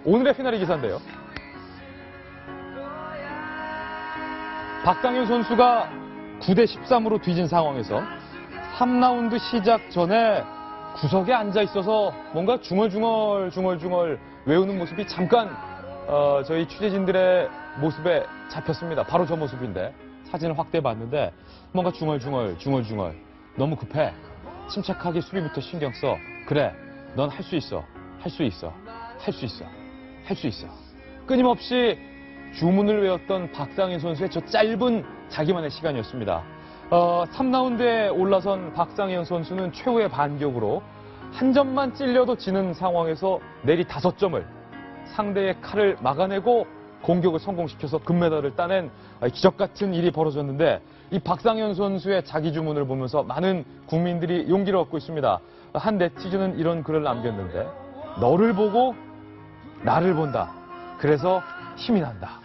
오늘의 피날레 기사인데요. 박상현 선수가 9대 13으로 뒤진 상황에서 3라운드 시작 전에 구석에 앉아 있어서 뭔가 중얼중얼 외우는 모습이 잠깐 저희 취재진들의 모습에 잡혔습니다. 바로 저 모습인데 사진을 확대해 봤는데 뭔가 중얼중얼 너무 급해. 침착하게 수비부터 신경 써. 그래, 넌 할 수 있어. 할 수 있어. 할 수 있어. 할 수 있어. 끊임없이 주문을 외웠던 박상현 선수의 저 짧은 자기만의 시간이었습니다. 3라운드에 올라선 박상현 선수는 최후의 반격으로 한 점만 찔려도 지는 상황에서 내리 5점을 상대의 칼을 막아내고 공격을 성공시켜서 금메달을 따낸 기적 같은 일이 벌어졌는데 이 박상현 선수의 자기 주문을 보면서 많은 국민들이 용기를 얻고 있습니다. 한 네티즌은 이런 글을 남겼는데 너를 보고 나를 본다. 그래서 힘이 난다.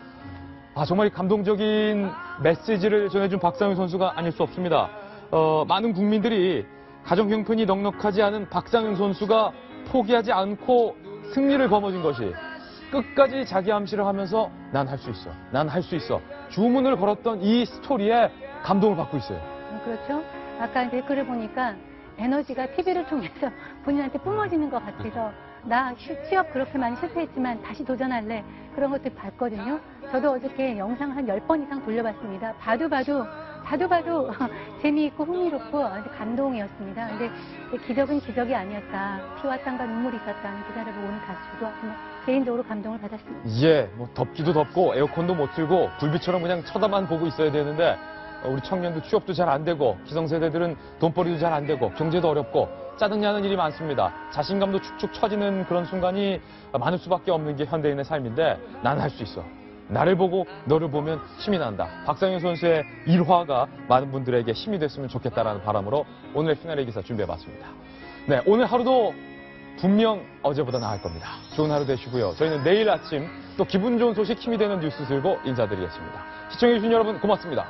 정말 감동적인 메시지를 전해준 박상현 선수가 아닐 수 없습니다. 많은 국민들이 가정 형편이 넉넉하지 않은 박상현 선수가 포기하지 않고 승리를 거머쥔 것이 끝까지 자기 암시를 하면서 난 할 수 있어. 난 할 수 있어. 주문을 걸었던 이 스토리에 감동을 받고 있어요. 그렇죠. 아까 이제 글을 보니까 에너지가 TV를 통해서 본인한테 뿜어지는 것 같아서 나 취업 그렇게 많이 실패했지만 다시 도전할래. 그런 것들 봤거든요. 저도 어저께 영상 한 10번 이상 돌려봤습니다. 봐도 재미있고 흥미롭고 아주 감동이었습니다. 근데 기적은 기적이 아니었다. 피와 땀과 눈물이 있었다는 기사를 보고 오늘 다시 저도 개인적으로 감동을 받았습니다. 뭐 덥기도 덥고 에어컨도 못 틀고 불빛처럼 그냥 쳐다만 보고 있어야 되는데 우리 청년도 취업도 잘 안 되고 기성세대들은 돈벌이도 잘 안 되고 경제도 어렵고 짜증나는 일이 많습니다. 자신감도 축축 처지는 그런 순간이 많을 수밖에 없는 게 현대인의 삶인데 난 할 수 있어. 나를 보고 너를 보면 힘이 난다. 박상현 선수의 일화가 많은 분들에게 힘이 됐으면 좋겠다라는 바람으로 오늘의 피날레 기사 준비해봤습니다. 네, 오늘 하루도 분명 어제보다 나을 겁니다. 좋은 하루 되시고요. 저희는 내일 아침 또 기분 좋은 소식, 힘이 되는 뉴스 들고 인사드리겠습니다. 시청해주신 여러분 고맙습니다.